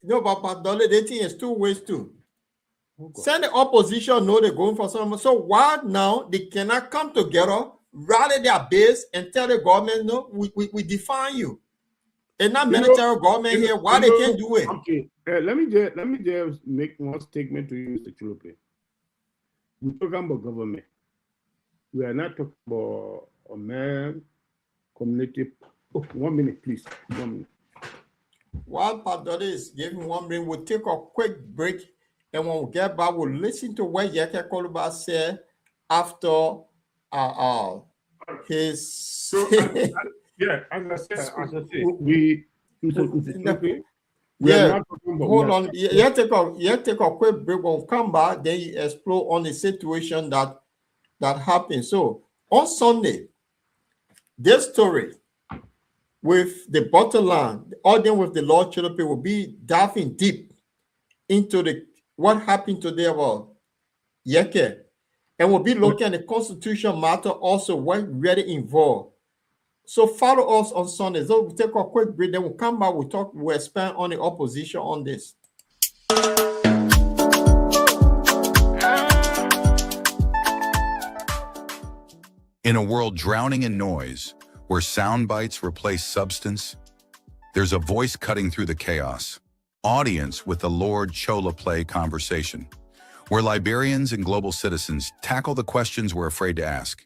B: No, but the thing is two ways too. Send the opposition know they're going for something. So why now they cannot come together, rally their base, and tell the government, no, we define you. It's not military government here. Why they can't do it?
C: Okay, let me just make one statement to you, Mr. Chilope. We're talking about government. We are not talking about a man, community. Oh, 1 minute, please. 1 minute.
B: While Padre is giving 1 minute, we'll take a quick break. And when we get back, we'll listen to what Yeke Koluba said after his.
C: So, yeah, as I said, we
B: hold on. You take a quick break. When we come back, then you explore on the situation that happened. So on Sunday, this story with the Bottomline, the audience with the Lord Chilope will be diving deep into what happened today about Yeke. And we'll be looking at the constitutional matter also, what really involved. So follow us on Sunday. So we'll take a quick break, then we'll come back, we'll expand on the opposition on this.
E: In a world drowning in noise, where sound bites replace substance, there's a voice cutting through the chaos. Audience with the Lord Chilope conversation, where Liberians and global citizens tackle the questions we're afraid to ask.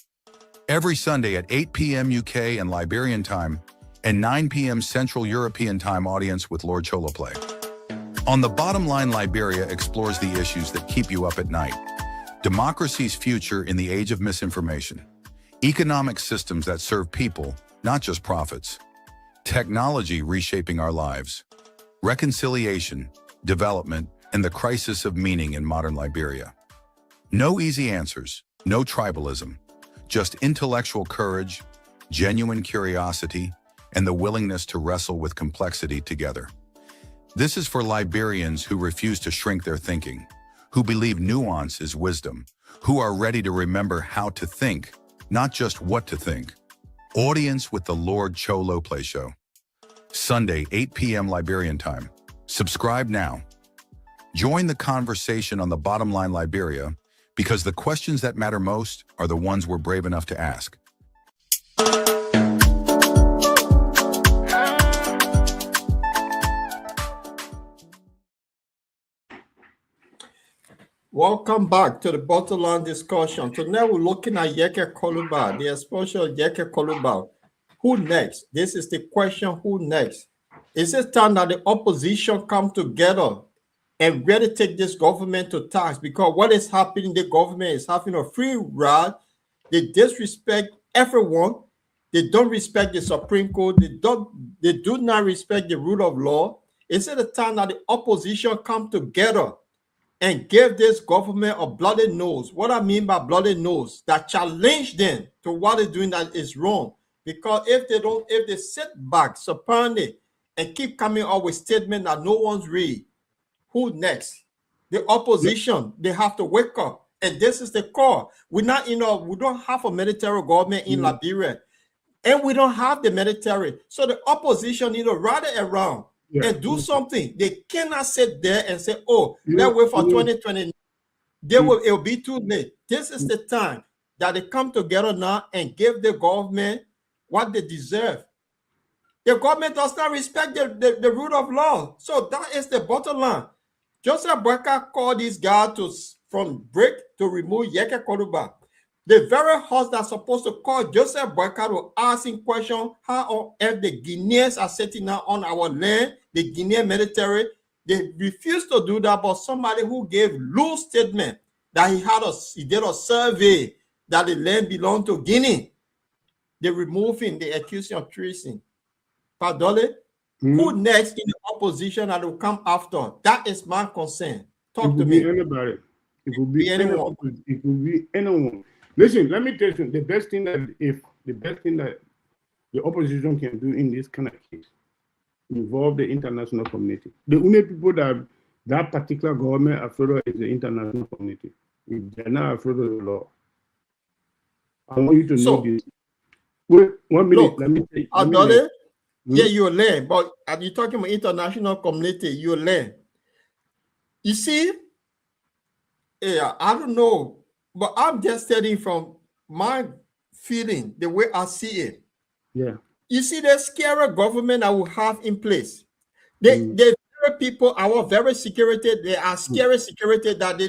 E: Every Sunday at 8 p.m. UK and Liberian time and 9 p.m. Central European time, Audience with Lord Chilope. On the Bottomline, Liberia explores the issues that keep you up at night. Democracy's future in the age of misinformation. Economic systems that serve people, not just profits. Technology reshaping our lives. Reconciliation, development, and the crisis of meaning in modern Liberia. No easy answers, no tribalism, just intellectual courage, genuine curiosity, and the willingness to wrestle with complexity together. This is for Liberians who refuse to shrink their thinking, who believe nuance is wisdom, who are ready to remember how to think, not just what to think. Audience with the Lord Chilope Show. Sunday, 8 p.m. Liberian time. Subscribe now. Join the conversation on the Bottomline Liberia, Because the questions that matter most are the ones we're brave enough to ask.
B: Welcome back to the Bottomline discussion. Tonight we're looking at Yeke Koluba, the exposure of Yeke Koluba. Who next? This is the question, who next? Is it time that the opposition come together and really take this government to task? Because what is happening, the government is having a free ride. They disrespect everyone. They don't respect the Supreme Court. They do not respect the rule of law. Is it a time that the opposition come together and give this government a bloody nose? What I mean by bloody nose, that challenge them to what they're doing that is wrong. Because if they sit back supinely and keep coming up with statements that no one's read, who next? The opposition, they have to wake up. And this is the core. We don't have a military government in Liberia. And we don't have the military. So the opposition need to rally around and do something. They cannot sit there and say, oh, let's wait for 2020. It'll be too late. This is the time that they come together now and give the government what they deserve. The government does not respect the rule of law. So that is the bottom line. Joseph Boyka called this guy from break to remove Yeke Koluba. The very house that's supposed to call Joseph Boyka to ask him question, how on earth the Guineans are sitting now on our land, the Guinean military, they refused to do that, but somebody who gave loose statement that he did a survey that the land belonged to Guinea. They remove him, they accuse him of treason. Padole, who next in the opposition that will come after? That is my concern. Talk to me.
C: Anybody. It could be
B: anyone.
C: It could be anyone. Listen, let me tell you, the best thing that the opposition can do in this kind of case involve the international community. The only people that particular government are afraid of is the international community. If they're not afraid of the law, I want you to know this. Wait 1 minute.
B: Look,
C: let me say.
B: Yeah, you learn, but are you talking about international community? You learn. You see, yeah, I don't know, but I'm just telling from my feeling, the way I see it.
C: Yeah.
B: You see, the scary government that we have in place. They very people, our very security, they are scary security that they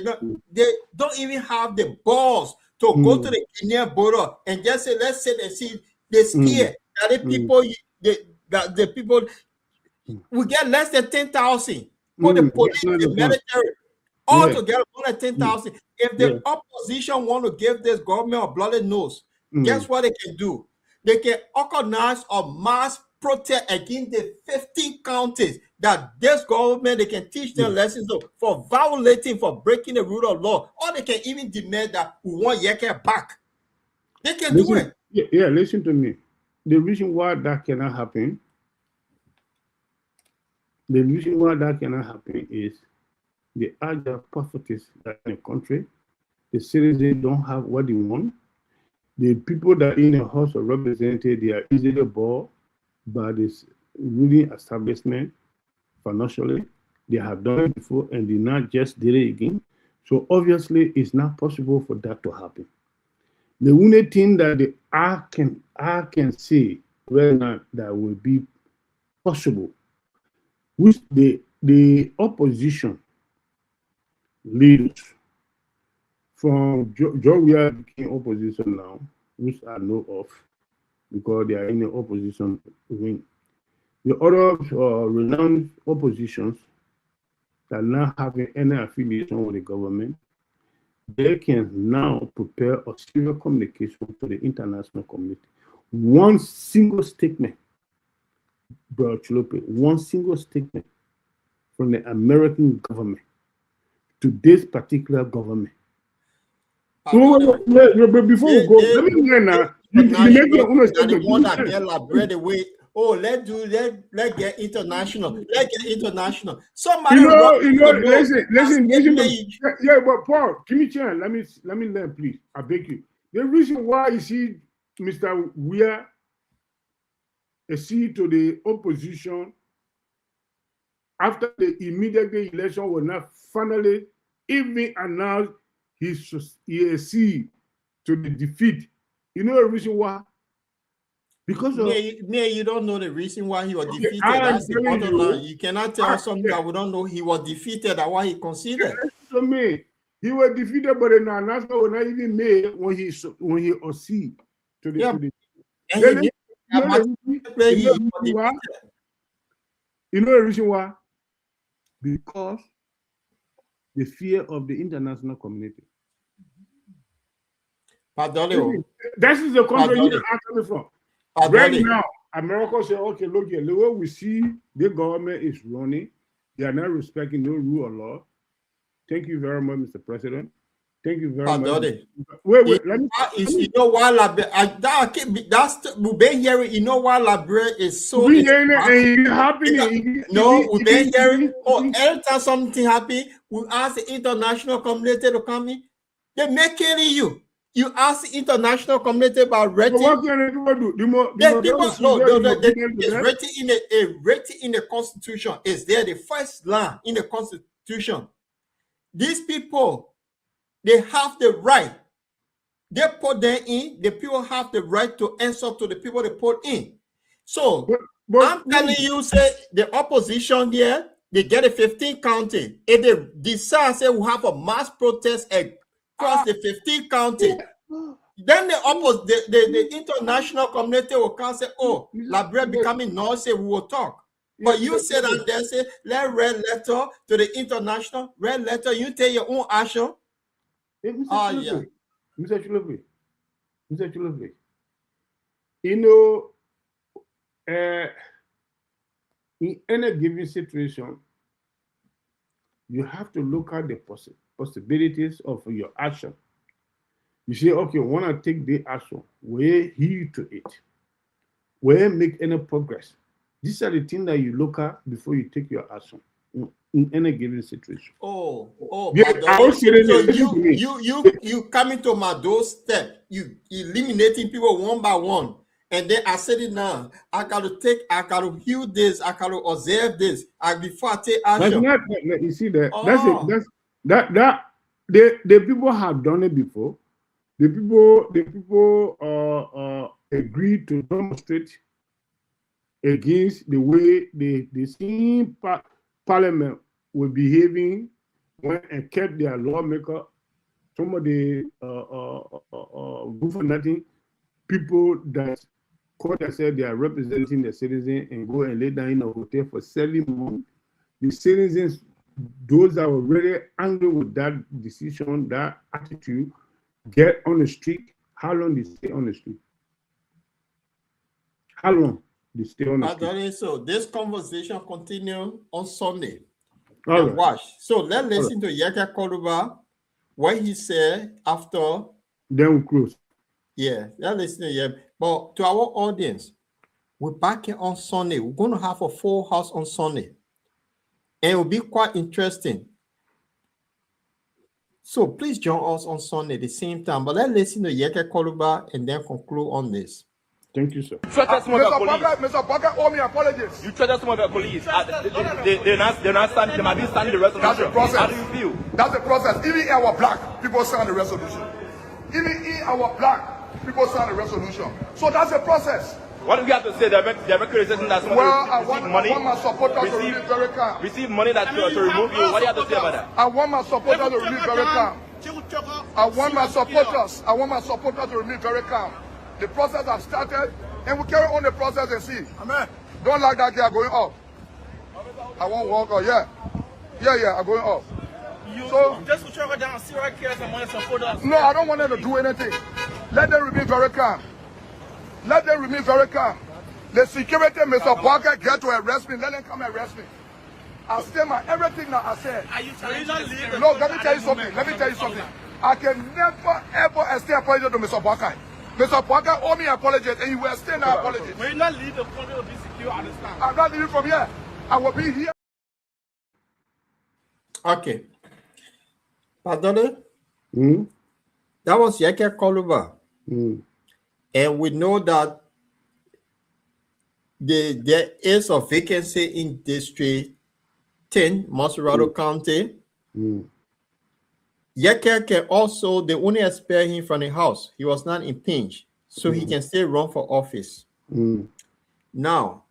B: don't even have the balls to go to the Guinean border and just say, let's sit and see. They scared that the people, the people we get less than 10,000 for the police, the military, all together more than 10,000. If the opposition want to give this government a bloody nose, guess what they can do? They can organize a mass protest against the 15 counties that this government, they can teach them lessons for violating, for breaking the rule of law, or they can even demand that we want Yeke back. They can do it.
C: Yeah, listen to me. The reason why that cannot happen, is the agile properties that in the country, the citizens don't have what they want. The people that in the House of Representatives, they are easily bought by this ruling establishment financially. They have done it before and they not just did it again. So obviously, it's not possible for that to happen. The only thing that I can see right now that will be possible, which the opposition leaders from Georgia became opposition now, which I know of because they are in the opposition wing. The other renowned oppositions that are not having any affiliation with the government, they can now prepare a serious communication to the international community. One single statement, Bro Chilope, one single statement from the American government to this particular government. So, before we go, let me learn now.
B: Let's get international. Let's get international. Somebody,
C: listen. Yeah, but Paul, give me a chance. Let me learn, please. I beg you. The reason why you see Mr. Weir accede to the opposition after the immediate election was not finally even announced he accede to the defeat. You know the reason why? Because of
B: you don't know the reason why he was defeated.
C: I'm
B: That's the
C: telling
B: bottom line.
C: you,
B: You cannot tell something that we don't know. He was defeated and why he conceded.
C: to me, he was defeated, but the announcement was not even made when he acceded to the.
B: Yeah.
C: To the
B: And
C: Then
B: he
C: you know the reason why? You know the reason why? Because the fear of the international community.
B: Padolio.
C: That is the country you are coming from. Right now, America say, okay, look here, the way we see the government is running, they are not respecting no rule of law. Thank you very much, Mr. President. Thank you very much. Wait, let me.
B: You know why we've been hearing. You know why Library is so.
C: We've been happening.
B: No, we've been hearing. Oh, every time something happens, we ask the international community to come in. They make killing you. You ask the international community about rating.
C: So what can they do?
B: It's rating in the Constitution. It's there, the first line in the Constitution. These people, they have the right. They put them in. The people have the right to answer to the people they put in. So I'm telling you, say the opposition here, they get a 15 county. If they decide, say we have a mass protest across the 15 county, then the international community will come say, oh, Library becoming no, say we will talk. But you say that they say, let red letter to the international, red letter, you take your own action.
C: Mr. Chulove, you know, in any given situation, you have to look at the possibilities of your action. You say, okay, when I take the action, where heed to it, where make any progress. These are the things that you look at before you take your action in any given situation.
B: Yeah, so you coming to my doorstep, you eliminating people one by one, and then I said it now. I gotta heal this, I gotta observe this. Before I take action.
C: That's not, you see that the people have done it before. The people agreed to demonstrate against the way the same parliament were behaving when and kept their lawmaker, some of the good for nothing people that call themselves they are representing the citizens and go and lay down in a hotel for 7 months. The citizens, those that were really angry with that decision, that attitude, get on the street. How long they stay on the street? How long they stay on the street?
B: So this conversation continue on Sunday.
C: All right.
B: Watch. So let's listen to Yaka Koruba, what he said after.
C: Then we close.
B: Yeah, let's listen to him. But to our audience, we're back here on Sunday. We're going to have a full house on Sunday. And it will be quite interesting. So please join us on Sunday at the same time. But let's listen to Yeke Koluba and then conclude on this.
C: Thank you, sir.
F: Mr. Parker owe me apologies. You threatened some of the police. They're not standing, they might be standing the resolution. That's the process. How do you feel? That's the process. Even in our black, people sign the resolution. Even in our black, people sign the resolution. So that's the process. What do we have to say? They're criticizing that somebody I want my supporters to remain very calm. Receive money that to remove you. What do you have to say about that? I want my supporters to remain very calm. I want my supporters to remain very calm. The process has started, and we carry on the process and see. Amen. Don't like that guy going up. I won't walk up. Yeah, I'm going up. So just to travel down, see right here, some money supporters. No, I don't want them to do anything. Let them remain very calm. Let them remain very calm. The security, Mr. Parker, get to arrest me. Let them come arrest me. I'll say my everything that I said. Are you trying to leave? No, let me tell you something. I can never ever extend apology to Mr. Parker. Mr. Parker owe me apologies, and you will extend that apology. Will you not leave the country to be secure? I understand. I'm not leaving from here. I will be here.
B: Okay. Pardon? That was Yeke Koluba. And we know that there is a vacancy in District 10, Maserado County. Yeke can also, they only expel him from the house. He was not impeached, so he can still run for office. Now,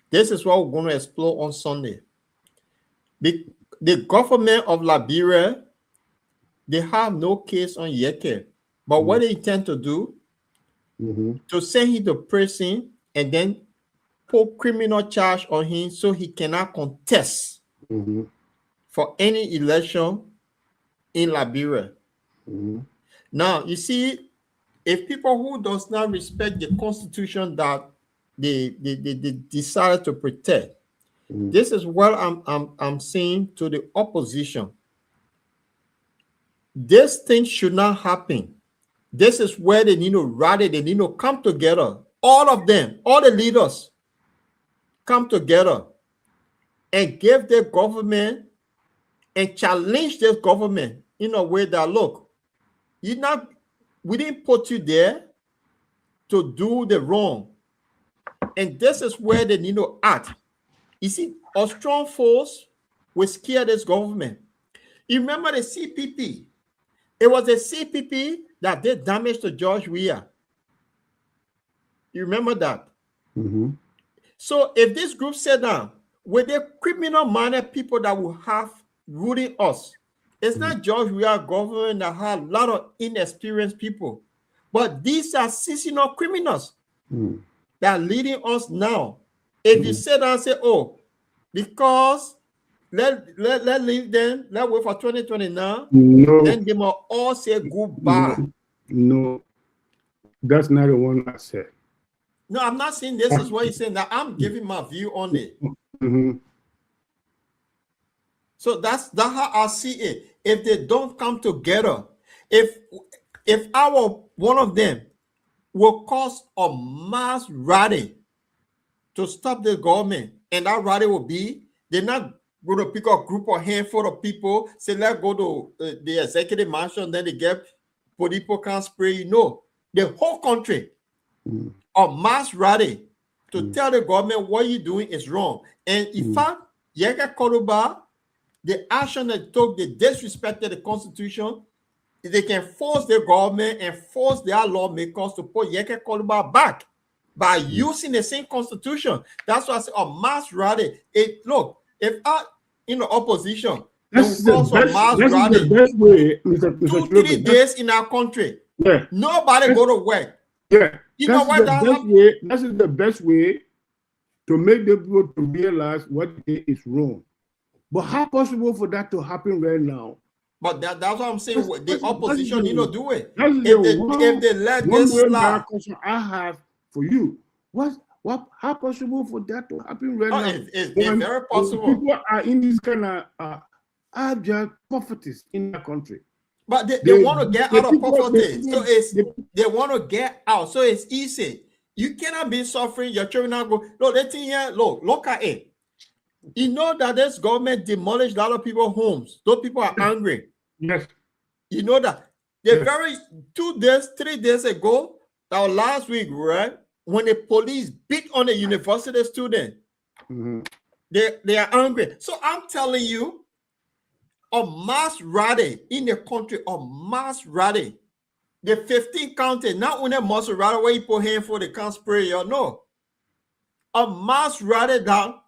B: this is what we're going to explore on Sunday. The government of Liberia, they have no case on Yeke, but what they intend to do, to send him to prison and then put criminal charge on him so he cannot contest for any election in Liberia. Now, you see, if people who does not respect the constitution that they decided to protect, this is what I'm saying to the opposition. This thing should not happen. This is where they need to rally, they need to come together. All of them, all the leaders, come together and give the government and challenge this government in a way that, look, we didn't put you there to do the wrong. And this is where they need to act. You see, a strong force will scare this government. You remember the CPP? It was the CPP that did damage to George Weah. You remember that? So if this group sat down with the criminal-minded people that will have ruling us, it's not George Weah government that had a lot of inexperienced people, but these are seasonal criminals that are leading us now. If you sit down and say, oh, because let leave them, let wait for 2029, then they must all say goodbye.
C: No, that's not the one I said.
B: No, I'm not saying this is what you're saying. That I'm giving my view on it. So that's how I see it. If they don't come together, if one of them will cause a mass rally to stop the government, and that rally will be, they're not going to pick a group or handful of people, say, let's go to the executive mansion, then they get people can't spray. No, the whole country, a mass rally to tell the government what you're doing is wrong. And in fact, Yeke Koluba, the action they took, they disrespected the constitution. They can force the government and force their lawmakers to put Yeke Koluba back by using the same constitution. That's why I say a mass rally. Look, if I in the opposition,
C: That's the best way, Mr.
B: 2-3 days in our country.
C: Yeah.
B: Nobody go to work.
C: Yeah.
B: You know what?
C: That is the best way to make the people to realize what is wrong. But how possible for that to happen right now?
B: But that's what I'm saying. The opposition need to do it.
C: If
B: they let this slide.
C: I have for you, how possible for that to happen right now?
B: It's very possible.
C: People are in this kind of abject poverty in the country.
B: But they want to get out of poverty. So they want to get out. So it's easy. You cannot be suffering. Your children not go. Look, the thing here, look at it. You know that this government demolished a lot of people's homes. Those people are angry.
C: Yes.
B: You know that. The 3 days ago, or last week, right? When the police beat on a university student, they are angry. So I'm telling you, a mass rally in the country, a mass rally. The 15 county, not only a mass rally where you put hand for the can't spray you, no. A mass rally down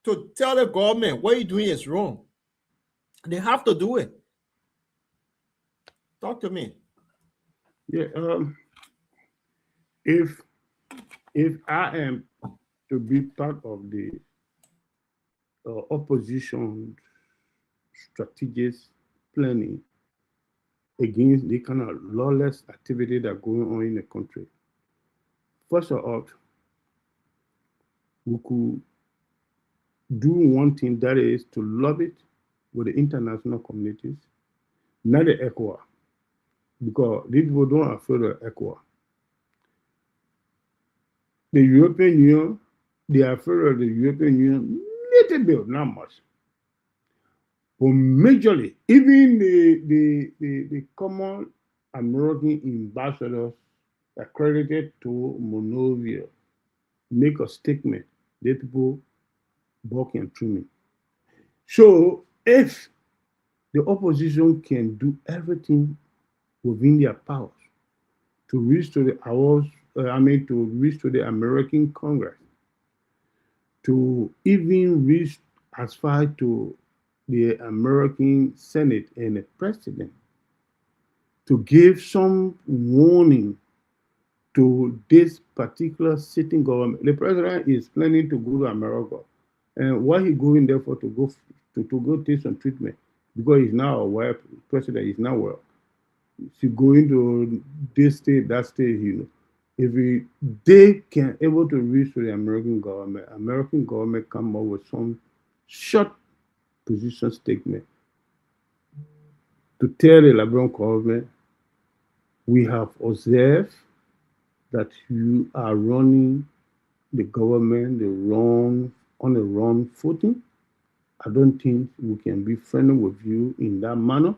B: to tell the government what you're doing is wrong. They have to do it. Talk to me.
C: Yeah. If I am to be part of the opposition strategic planning against the kind of lawless activity that going on in the country, first of all, we could do one thing, that is to lobby it with the international communities, not the ECOWAS, because these people don't afraid of ECOWAS. The European Union, they are afraid of the European Union, little bit, not much. But majorly, even the common American ambassadors accredited to Monrovia make a statement, that people walk and through me. So if the opposition can do everything within their powers to reach to the hours, to reach to the American Congress, to even reach as far to the American Senate and the President to give some warning to this particular sitting government. The President is planning to go to America. And why he going there for to go take some treatment? Because he's now aware, President is now well. He's going to this state, that state, If they can able to reach to the American government come up with some short position statement to tell the Liberian government, we have observed that you are running the government on the wrong footing. I don't think we can be friendly with you in that manner.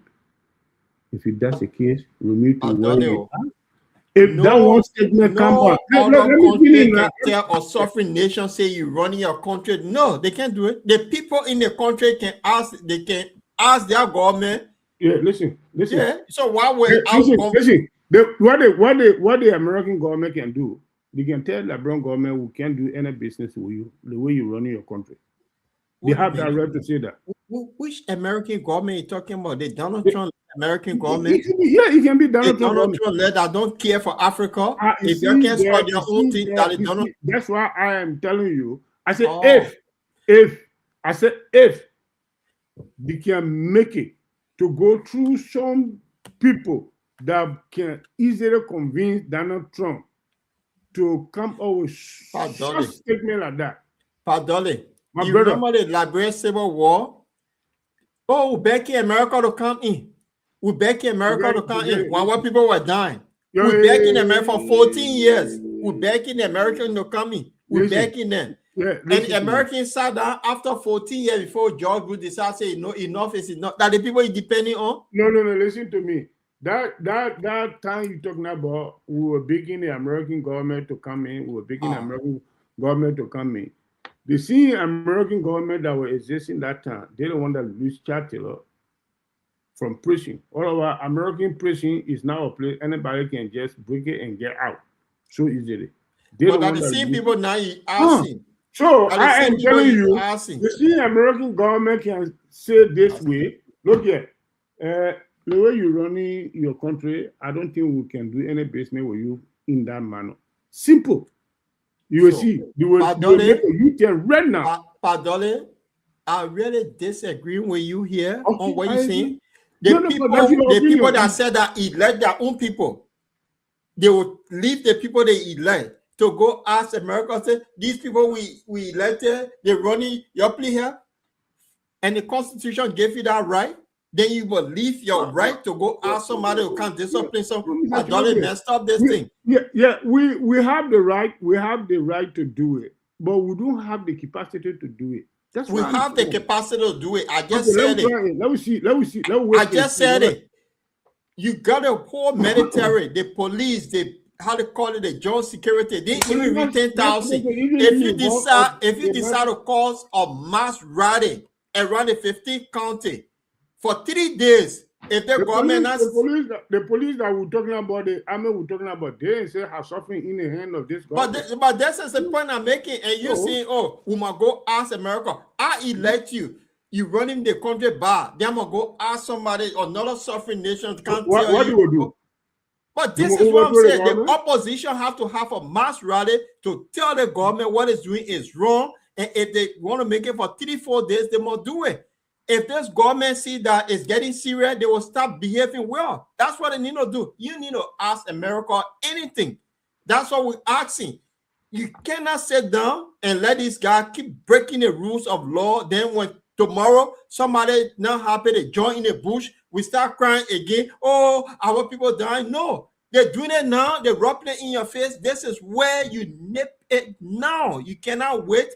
C: If that's the case, we need to where we are. If that one statement comes out,
B: other country can tell a sovereign nation say you're running your country. No, they can't do it. The people in the country can ask their government.
C: Yeah, listen.
B: Yeah. So why would
C: listen. What the American government can do, they can tell the Liberian government we can't do any business with you the way you're running your country. They have that right to say that.
B: Which American government are you talking about? The Donald Trump American government?
C: Yeah, it can be Donald Trump.
B: Donald Trump that don't care for Africa. If you can start their own thing,
C: that's why I am telling you. I said if they can make it to go through some people that can easily convince Donald Trump to come up with a statement like that.
B: Padole, you remember the Liberian Civil War? Oh, we're begging America to come in. We're begging America to come in while people were dying. We're begging America for 14 years. We're begging the Americans to come in. We're begging them. And the Americans sat down after 14 years before George Bush decided to say, no, enough is enough. That the people is depending on.
C: No, listen to me. That time you're talking about, we were begging the American government to come in. We were begging the American government to come in. The same American government that were existing that time, they don't want to lose Taylor from prison. All of our American prison is now a place anybody can just break it and get out so easily.
B: But at the same people now you asking.
C: So I am telling you, the same American government can say this way. Look here, the way you're running your country, I don't think we can do any business with you in that manner. Simple. You will see. You will make a U-turn right now.
B: Padole, I really disagree with you here on what you're saying. The people that said that elect their own people, they will leave the people they elect to go ask America, say, these people we elected, they're running your plea here, and the Constitution gave you that right. Then you will leave your right to go ask somebody who can't discipline some. Padole, messed up this thing.
C: Yeah, we have the right. We have the right to do it, but we don't have the capacity to do it.
B: We have the capacity to do it. I just said it.
C: Let me see.
B: I just said it. You got a whole military, the police, the how to call it, the joint security. They even reach 10,000. If you decide to cause a mass rally around the 15th county for 3 days, if the government
C: the police that we're talking about, the army we're talking about, they say have something in the hand of this government.
B: But this is the point I'm making, and you're saying, oh, we must go ask America. I elect you. You running the country bad. Then I'm gonna go ask somebody, another sovereign nation can't
C: what
B: tell
C: you. What do you do?
B: But this is what I'm saying. The opposition have to have a mass rally to tell the government what it's doing is wrong. And if they want to make it for 3-4 days, they must do it. If this government see that it's getting serious, they will start behaving well. That's what they need to do. You need to ask America anything. That's what we're asking. You cannot sit down and let this guy keep breaking the rules of law. Then when tomorrow somebody not happy to join in the bush, we start crying again. Oh, our people dying. No, they're doing it now. They're rubbing it in your face. This is where you nip it now. You cannot wait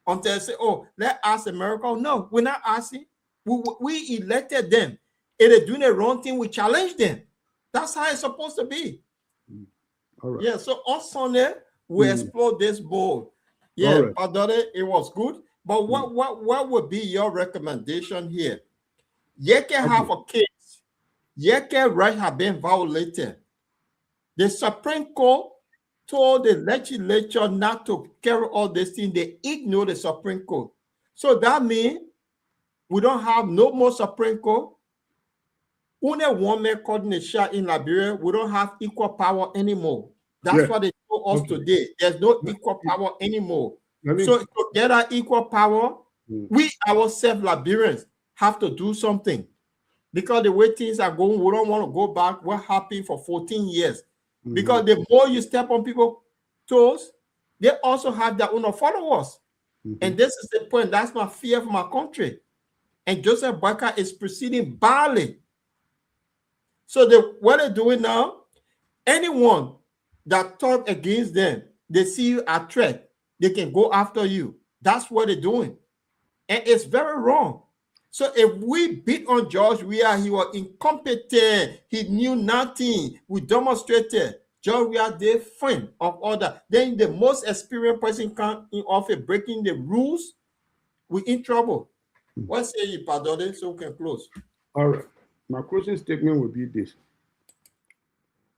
B: until they say, oh, let's ask America. No, we're not asking. We elected them. If they're doing the wrong thing, we challenge them. That's how it's supposed to be.
C: All right.
B: Yeah, so on Sunday, we explore this board. Yeah, right. It was good. But what would be your recommendation here? Yeke have a case. Yeke rights have been violated. The Supreme Court told the legislature not to carry all this thing. They ignore the Supreme Court. So that means we don't have no more Supreme Court. Only one man calling the shot in Liberia. We don't have equal power anymore. That's what they told us today. There's no equal power anymore. So to get our equal power, we ourselves Liberians have to do something. Because the way things are going, we don't want to go back. What happened for 14 years? Because the more you step on people's toes, they also have their own followers. And this is the point. That's my fear for my country. And Joseph Boyka is proceeding badly. So what they're doing now, anyone that talk against them, they see you a threat, they can go after you. That's what they're doing. And it's very wrong. So if we beat on George Weah, he was incompetent, he knew nothing, we demonstrated, George Weah, the friend of order. Then the most experienced person come in office breaking the rules, we're in trouble. What say you, Padode, so we can close?
C: All right. My closing statement will be this.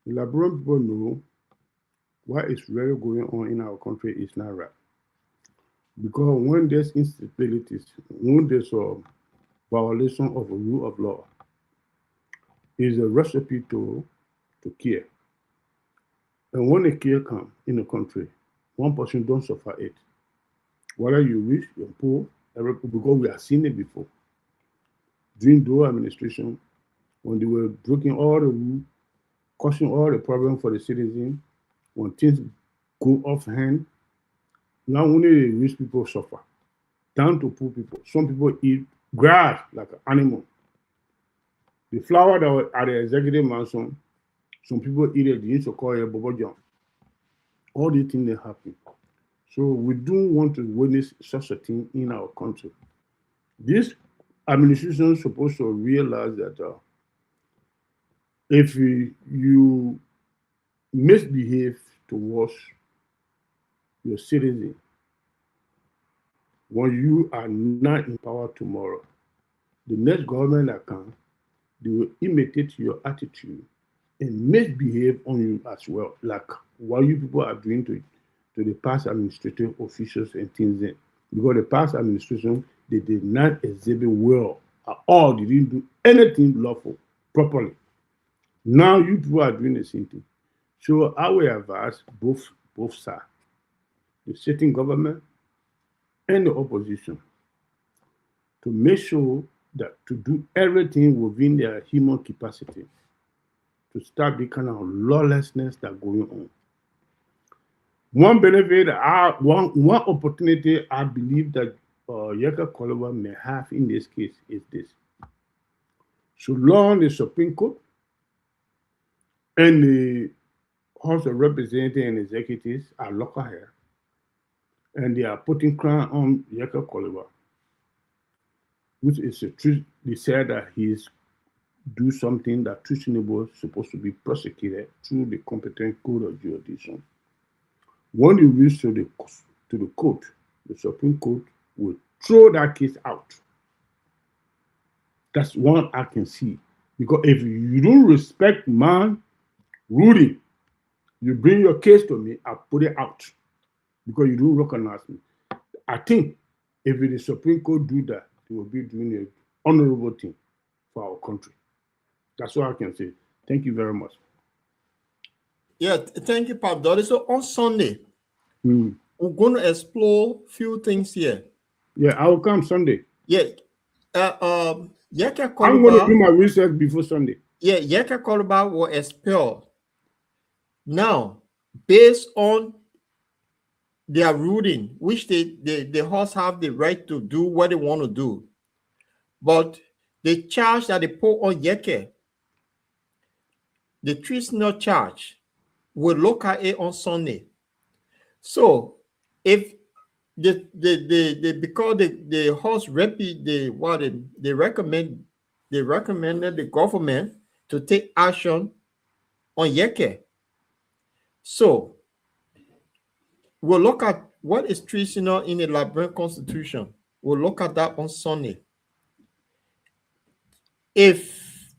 C: The Liberian people know what is really going on in our country is not right. Because when there's instabilities, when there's a violation of a rule of law, is a recipe to care. And when a care comes in a country, one person don't suffer it. Whether you rich, you're poor, because we have seen it before. During the administration, when they were breaking all the rules, causing all the problems for the citizens, when things go off hand, not only the rich people suffer, down to poor people. Some people eat grass like an animal. The flower that was at the executive mansion, some people eat it, they used to call it Bobo John. All these things that happen. So we don't want to witness such a thing in our country. This administration is supposed to realize that if you misbehave towards your citizen, when you are not in power tomorrow, the next government that comes, they will imitate your attitude and misbehave on you as well, like what you people are doing to the past administrative officials and things then. Because the past administration, they did not exhibit well at all. They didn't do anything lawful properly. Now you people are doing the same thing. So I will advise both sides, the sitting government and the opposition, to make sure that to do everything within their human capacity to stop the kind of lawlessness that's going on. One benefit, one opportunity I believe that Yeka Koloba may have in this case is this. So long the Supreme Court and the House of Representatives and Executives are local here, and they are putting crown on Yeka Koloba, which is a truth. They said that he's do something that treasonable is supposed to be prosecuted through the competent court of jurisdiction. When you reach to the court, the Supreme Court will throw that case out. That's one I can see. Because if you don't respect my ruling, you bring your case to me, I put it out. Because you don't recognize me. I think if the Supreme Court do that, they will be doing an honorable thing for our country. That's all I can say. Thank you very much.
B: Yeah, thank you, Pat Dory. So on Sunday, we're going to explore a few things here.
C: Yeah, I will come Sunday.
B: Yeah.
C: I'm going to do my research before Sunday.
B: Yeah, Yeka Koloba was expelled. Now, based on their ruling, which the House have the right to do what they want to do, but the charge that they put on Yeke, the treasonous charge, will look at it on Sunday. So if because the House they recommended the government to take action on Yeke. So we'll look at what is treasonous in the Liberian Constitution. We'll look at that on Sunday. if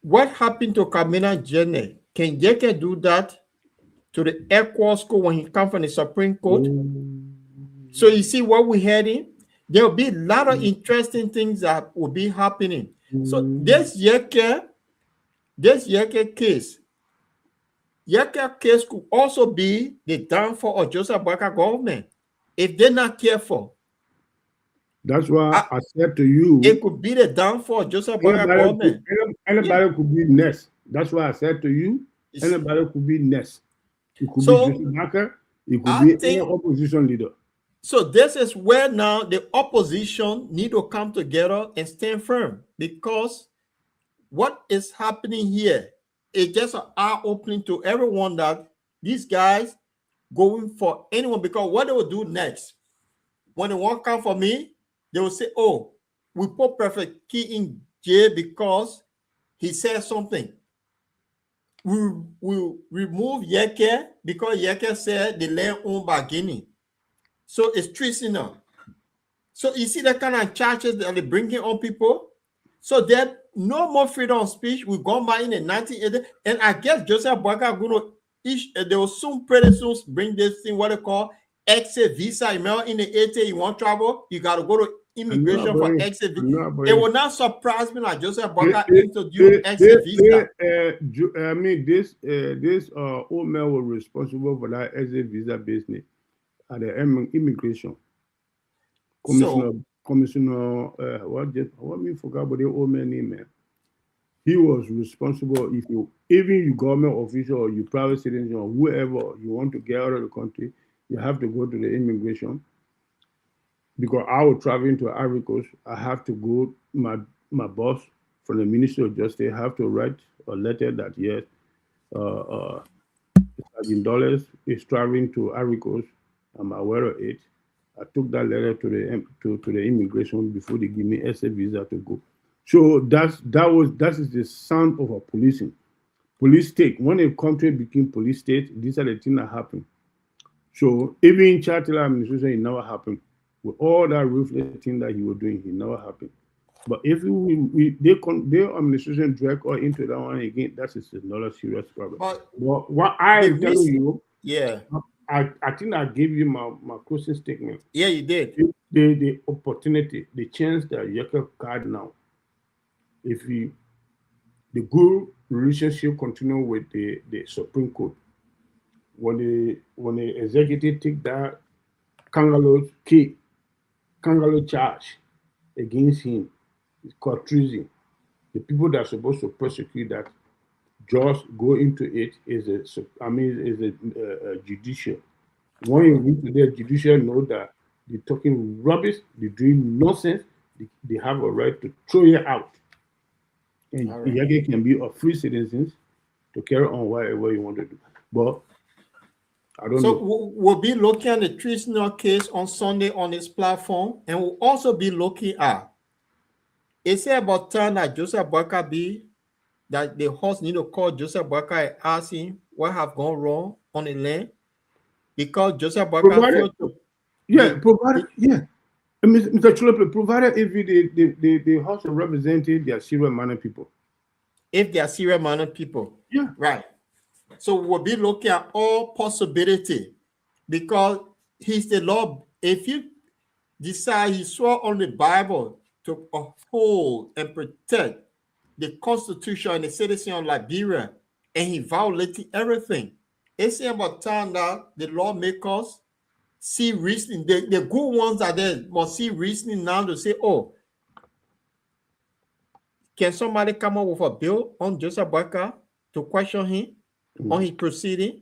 B: what happened to Kamina Jenny, can Yeke do that to the Equal School when he come from the Supreme Court? So you see what we're heading? There will be a lot of interesting things that will be happening. So this Yeke case could also be the downfall of Joseph Boakai government if they're not careful.
C: That's why I said to you,
B: it could be the downfall of Joseph Boakai government.
C: Anybody could be next. That's why I said to you, anybody could be next. It could be Joseph Boakai. It could be any opposition leader.
B: So this is where now the opposition need to come together and stand firm, because what is happening here is just an eye-opening to everyone that these guys going for anyone, because what they will do next, when they won't come for me, they will say, oh, we put Perfect Key in jail because he said something. We will remove Yeke because Yeke said the land owned by Guinea. So it's treason. So you see the kind of charges that they're bringing on people. So there's no more freedom of speech. We've gone by in the 1980s. And I guess Joseph Boakai going to they will soon, pretty soon, bring this thing, what they call exit visa. Remember in the 80s, you want travel, you got to go to immigration for exit visa. It will not surprise me like Joseph Boakai introduced exit visa.
C: I mean, this old man was responsible for that exit visa business at the immigration. Commissioner, what me forgot about the old man name, man. He was responsible. If you, even you government official or you private citizen or whoever you want to get out of the country, you have to go to the immigration. Because I was traveling to Ivory Coast, I have to go. My boss from the Ministry of Justice have to write a letter that yes, $1,000 is traveling to Ivory Coast. I'm aware of it. I took that letter to the immigration before they give me SA visa to go. So that is the sound of a policing. Police state. When a country became police state, these are the things that happen. So even in Chatelain administration, it never happened. With all that ruthless thing that he was doing, it never happened. But if their administration drag or into that one again, that is another serious problem. But what I am telling you,
B: yeah,
C: I think I gave you my closing statement.
B: Yeah, you did.
C: The opportunity, the chance that Yeke got now, if the good relationship continue with the Supreme Court, when the executive take that kangaroo charge against him, it's called treason. The people that are supposed to prosecute that just go into it is a judicial. When you read to their judicial, know that they're talking rubbish, they're doing nonsense, they have a right to throw you out. And Yeke can be a free citizen to carry on whatever you want to do. But I don't know.
B: So we'll be looking at the treason case on Sunday on this platform, and we'll also be looking at, is it about time that Joseph Boakai that the host need to call Joseph Boakai and ask him what have gone wrong on the land? Because Joseph Boakai failed to...
C: provided. Mr. Chilope, provided if the House of Representatives, they are serious-minded people.
B: If they are serious-minded people.
C: Yeah.
B: Right. So we'll be looking at all possibility, because he's the Lord. If you decide he swore on the Bible to uphold and protect the Constitution and the citizens of Liberia, and he violated everything, it's about time that the lawmakers see reasoning. The good ones are there must see reasoning now to say, oh, can somebody come up with a bill on Joseph Boakai to question him on his proceeding?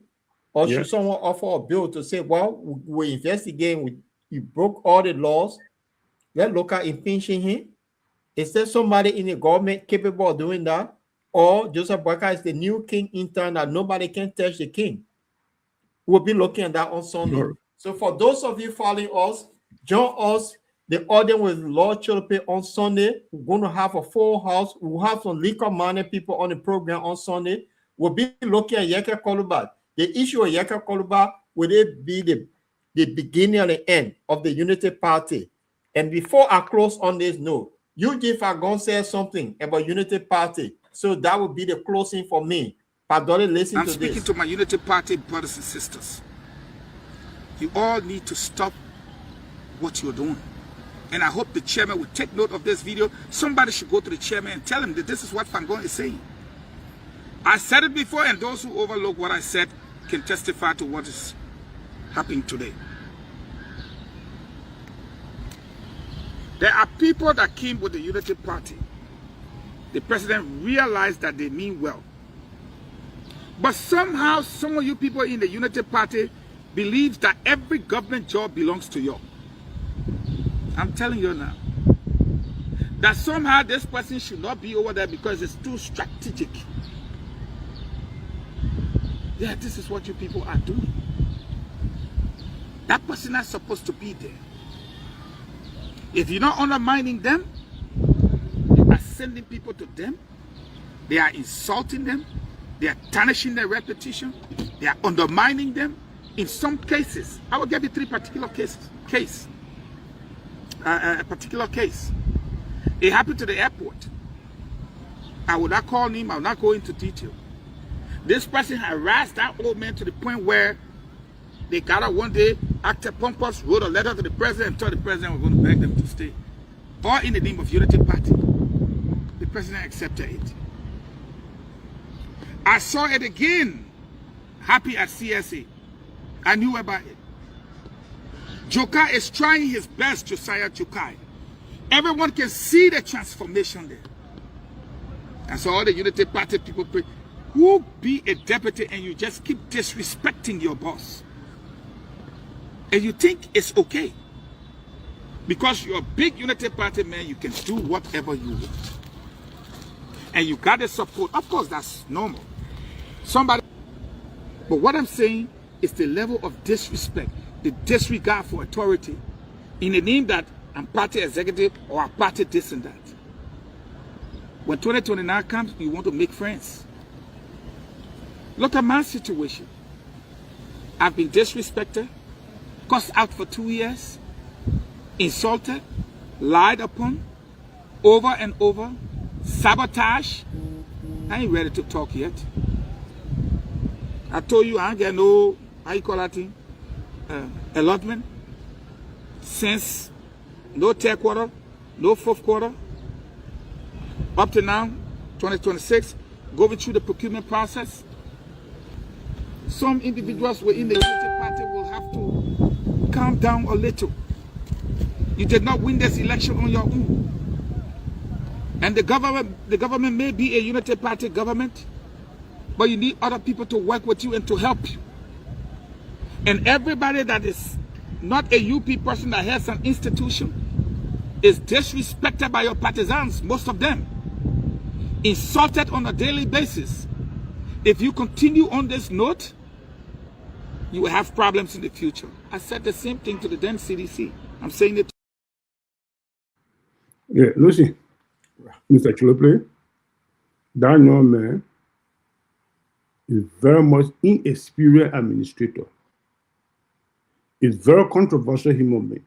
B: Or should someone offer a bill to say, well, we're investigating, you broke all the laws, let's look at impeaching him? Is there somebody in the government capable of doing that? Or Joseph Boakai is the new king in town that nobody can touch the king? We'll be looking at that on Sunday. Sure. So for those of you following us, join us, the audience with Lord Chilope on Sunday. We're going to have a full house. We'll have some liquor-minded people on the program on Sunday. We'll be looking at Yeke Koluba. The issue of Yeke Koluba, will it be the beginning and the end of the Unity Party? And before I close on this note, You, Jeff, are going to say something about Unity Party. So that would be the closing for me. Padole, listen to this.
G: I'm speaking to my Unity Party brothers and sisters. You all need to stop what you're doing. And I hope the chairman will take note of this video. Somebody should go to the chairman and tell him that this is what Fangon is saying. I said it before, and those who overlook what I said can testify to what is happening today. There are people that came with the Unity Party. The president realized that they mean well. But somehow, some of you people in the Unity Party believe that every government job belongs to you. I'm telling you now. That somehow this person should not be over there because it's too strategic. Yeah, this is what you people are doing. That person is supposed to be there. If you're not undermining them, you are sending people to them. They are insulting them. They are tarnishing their reputation. They are undermining them. In some cases, I will give you three particular cases. A particular case. It happened to the airport. I will not call him. I will not go into detail. This person harassed that old man to the point where they got up one day, acted pompous, wrote a letter to the president and told the president we're going to beg them to stay. All in the name of Unity Party. The president accepted it. I saw it again. Happy at CSA. I knew about it. Joka is trying his best, Josiah Jokai. Everyone can see the transformation there. And so all the Unity Party people pray, who be a deputy and you just keep disrespecting your boss? And you think it's okay? Because you're a big Unity Party man, you can do whatever you want. And you got the support. Of course, that's normal. Somebody. But what I'm saying is the level of disrespect, the disregard for authority, in the name that I'm party executive or a party this and that. When 2029 comes, you want to make friends. Look at my situation. I've been disrespected, cussed out for 2 years, insulted, lied upon, over and over, sabotage. I ain't ready to talk yet. I told you I ain't get no, how you call that thing? Allotment. Since no third quarter, no fourth quarter. Up to now, 2026, going through the procurement process. Some individuals within the Unity Party will have to calm down a little. You did not win this election on your own. And the government may be a Unity Party government, but you need other people to work with you and to help you. And everybody that is not a UP person that has an institution is disrespected by your partisans, most of them. Insulted on a daily basis. If you continue on this note, you will have problems in the future. I said the same thing to the then CDC. I'm saying it.
C: Yeah, Lucy, Mr. Chilople, that young man is very much inexperienced administrator. It's very controversial human being.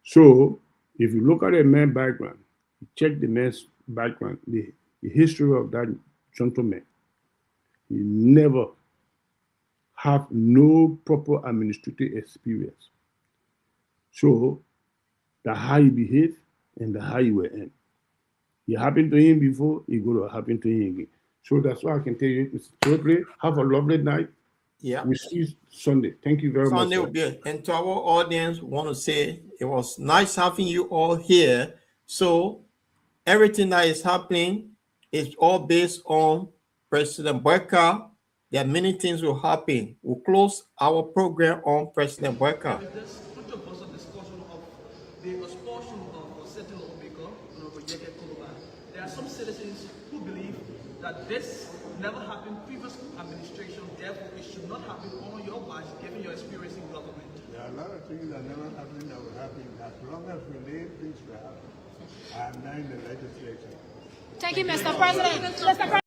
C: So, if you look at a man's background, check the man's background, the history of that gentleman, he never have no proper administrative experience. So, that's how he behave and that's how he will end. It happened to him before, it's going to happen to him again. So that's why I can tell you, Mr. Chilople, have a lovely night.
B: Yeah.
C: We see you Sunday. Thank you very much.
B: Sunday will be good. And to our audience, we want to say it was nice having you all here. So everything that is happening is all based on President Boyka. There are many things will happen. We'll close our program on President Boyka.
H: This controversial discussion of the expulsion of a certain lawmaker, there are some citizens who believe that this never happened previous administration, therefore it should not happen on your watch, given your experience in government.
I: There are a lot of things that never happened that will happen. As long as we leave things will happen. I am now in the legislature.
J: Thank you, Mr. President.